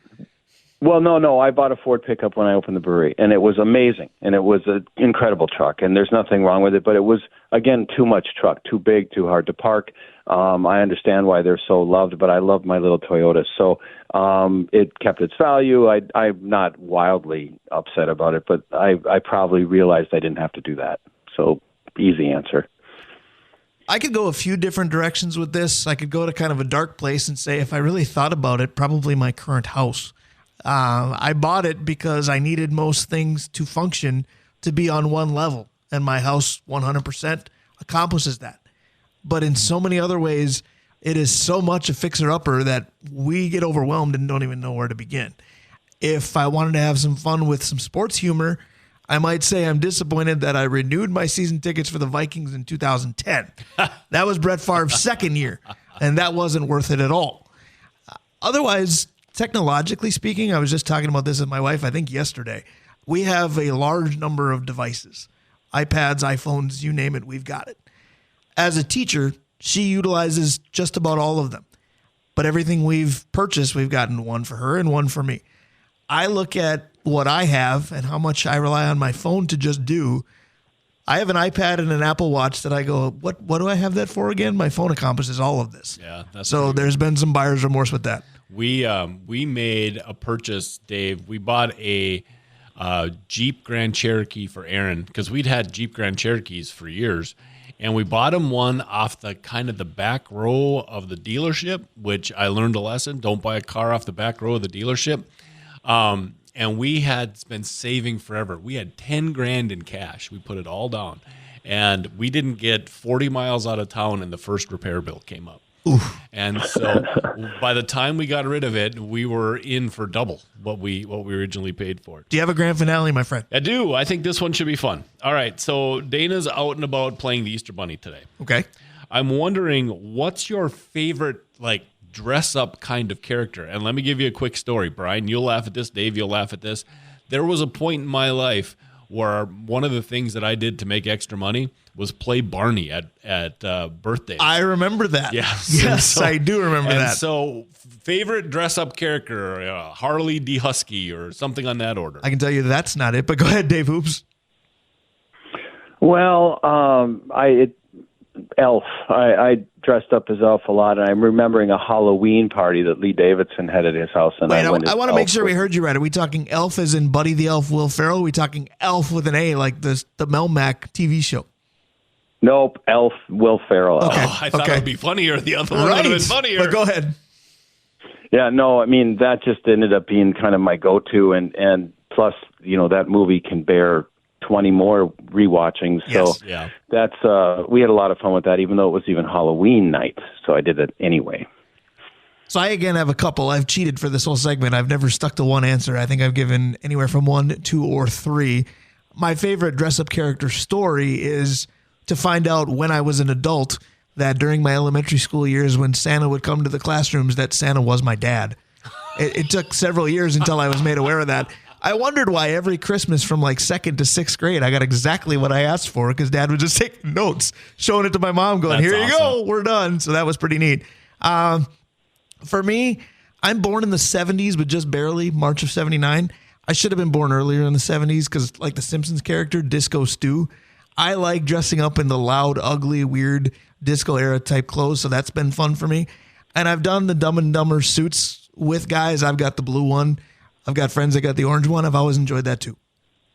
Well, no. I bought a Ford pickup when I opened the brewery, and it was amazing, and it was an incredible truck, and there's nothing wrong with it, but it was, again, too much truck, too big, too hard to park. I understand why they're so loved, but I love my little Toyota, so it kept its value. I'm not wildly upset about it, but I probably realized I didn't have to do that. So, easy answer. I could go a few different directions with this. I could go to kind of a dark place and say, if I really thought about it, probably my current house. I bought it because I needed most things to function to be on one level, and my house 100% accomplishes that. But in so many other ways, it is so much a fixer-upper that we get overwhelmed and don't even know where to begin. If I wanted to have some fun with some sports humor, I might say I'm disappointed that I renewed my season tickets for the Vikings in 2010. That was Brett Favre's second year, and that wasn't worth it at all. Otherwise, technologically speaking, I was just talking about this with my wife, I think yesterday. We have a large number of devices. iPads, iPhones, you name it, we've got it. As a teacher, she utilizes just about all of them. But everything we've purchased, we've gotten one for her and one for me. I look at what I have and how much I rely on my phone to just do. I have an iPad and an Apple Watch that I go, what do I have that for again? My phone accomplishes all of this. Yeah, that's so there's been some buyer's remorse with that. We made a purchase, Dave. We bought a Jeep Grand Cherokee for Aaron because we'd had Jeep Grand Cherokees for years. And we bought him one off the kind of the back row of the dealership, which I learned a lesson. Don't buy a car off the back row of the dealership. And we had been saving forever. We had 10 grand in cash. We put it all down. And we didn't get 40 miles out of town and the first repair bill came up. Oof. And so by the time we got rid of it, we were in for double what we originally paid for it. Do you have a grand finale, my friend? I do. I think this one should be fun. All right. So Dana's out and about playing the Easter Bunny today. Okay. I'm wondering, what's your favorite, dress up kind of character? And let me give you a quick story. Brian, you'll laugh at this. Dave, you'll laugh at this. There was a point in my life where one of the things that I did to make extra money was play Barney at birthdays. I remember that. Yes, I do remember that. So, favorite dress-up character, Harley D. Husky or something on that order. I can tell you that's not it, but go ahead, Dave Hoops. Well, Elf. I dressed up as Elf a lot, and I'm remembering a Halloween party that Lee Davidson had at his house. And Wait, I want to make sure with. we heard you right. Are we talking Elf as in Buddy the Elf, Will Ferrell? Are we talking Elf with an A, like the Melmac TV show? Nope, Elf, Will Ferrell. Okay. Oh, I thought it would be funnier. The other one would have been funnier. But go ahead. Yeah, no, I mean, that just ended up being kind of my go-to, and plus, that movie can bear 20 more rewatchings. So Yes. Yeah. that's we had a lot of fun with that, even though it was even Halloween night. So I did it anyway. So I, again, have a couple. I've cheated for this whole segment. I've never stuck to one answer. I think I've given anywhere from 1, 2, or 3. My favorite dress-up character story is to find out when I was an adult that during my elementary school years when Santa would come to the classrooms that Santa was my dad. It took several years until I was made aware of that. I wondered why every Christmas from 2nd to 6th grade, I got exactly what I asked for because Dad would just take notes, showing it to my mom, going, That's "Here you awesome. go, we're done." So that was pretty neat. For me, I'm born in the 70s, but just barely, March of 79. I should have been born earlier in the 70s because, like the Simpsons character, Disco Stu, I like dressing up in the loud, ugly, weird disco era type clothes, so that's been fun for me. And I've done the Dumb and Dumber suits with guys. I've got the blue one. I've got friends that got the orange one. I've always enjoyed that too.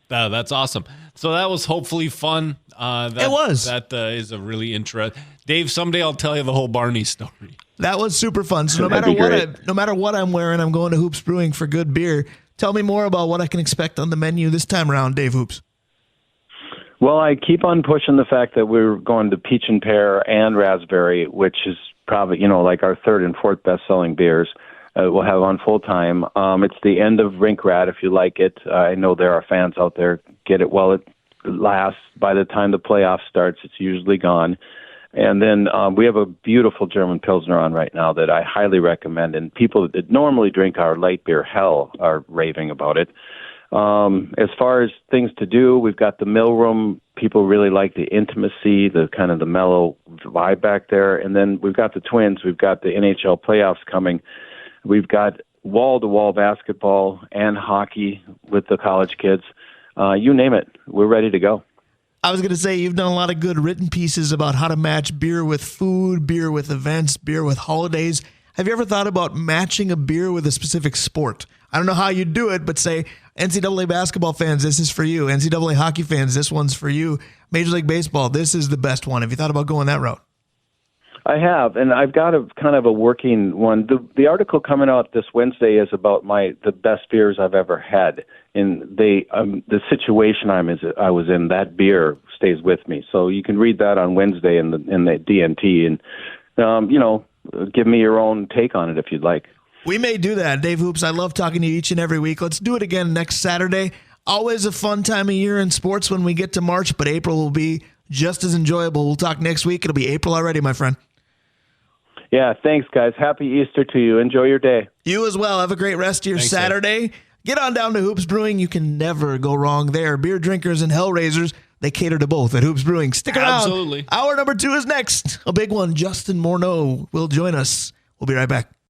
That's awesome. So that was hopefully fun. It was. That is a really interesting. Dave, someday I'll tell you the whole Barney story. That was super fun. So That'd be great. no matter what I'm wearing, I'm going to Hoops Brewing for good beer. Tell me more about what I can expect on the menu this time around, Dave Hoops. Well, I keep on pushing the fact that we're going to peach and pear and raspberry, which is probably, like our third and fourth best-selling beers. We'll have on full time. It's the end of Rink Rat, if you like it. I know there are fans out there. Get it while it lasts. By the time the playoff starts, it's usually gone. And then we have a beautiful German Pilsner on right now that I highly recommend. And people that normally drink our light beer hell are raving about it. As far as things to do, we've got the Mill Room. People really like the intimacy, the kind of the mellow vibe back there. And then we've got the Twins. We've got the NHL playoffs coming. We've got wall-to-wall basketball and hockey with the college kids. You name it. We're ready to go. I was going to say, you've done a lot of good written pieces about how to match beer with food, beer with events, beer with holidays. Have you ever thought about matching a beer with a specific sport? I don't know how you do it, but say, NCAA basketball fans, this is for you. NCAA hockey fans, this one's for you. Major League Baseball, this is the best one. Have you thought about going that route? I have, and I've got a kind of a working one. The article coming out this Wednesday is about the best beers I've ever had. And the situation I was in, that beer stays with me. So you can read that on Wednesday in the DNT, and give me your own take on it if you'd like. We may do that. Dave Hoops, I love talking to you each and every week. Let's do it again next Saturday. Always a fun time of year in sports when we get to March, but April will be just as enjoyable. We'll talk next week. It'll be April already, my friend. Yeah, thanks, guys. Happy Easter to you. Enjoy your day. You as well. Have a great rest of your Saturday. Get on down to Hoops Brewing. You can never go wrong there. Beer drinkers and hellraisers, they cater to both at Hoops Brewing. Stick around. Absolutely. Hour number 2 is next. A big one. Justin Morneau will join us. We'll be right back.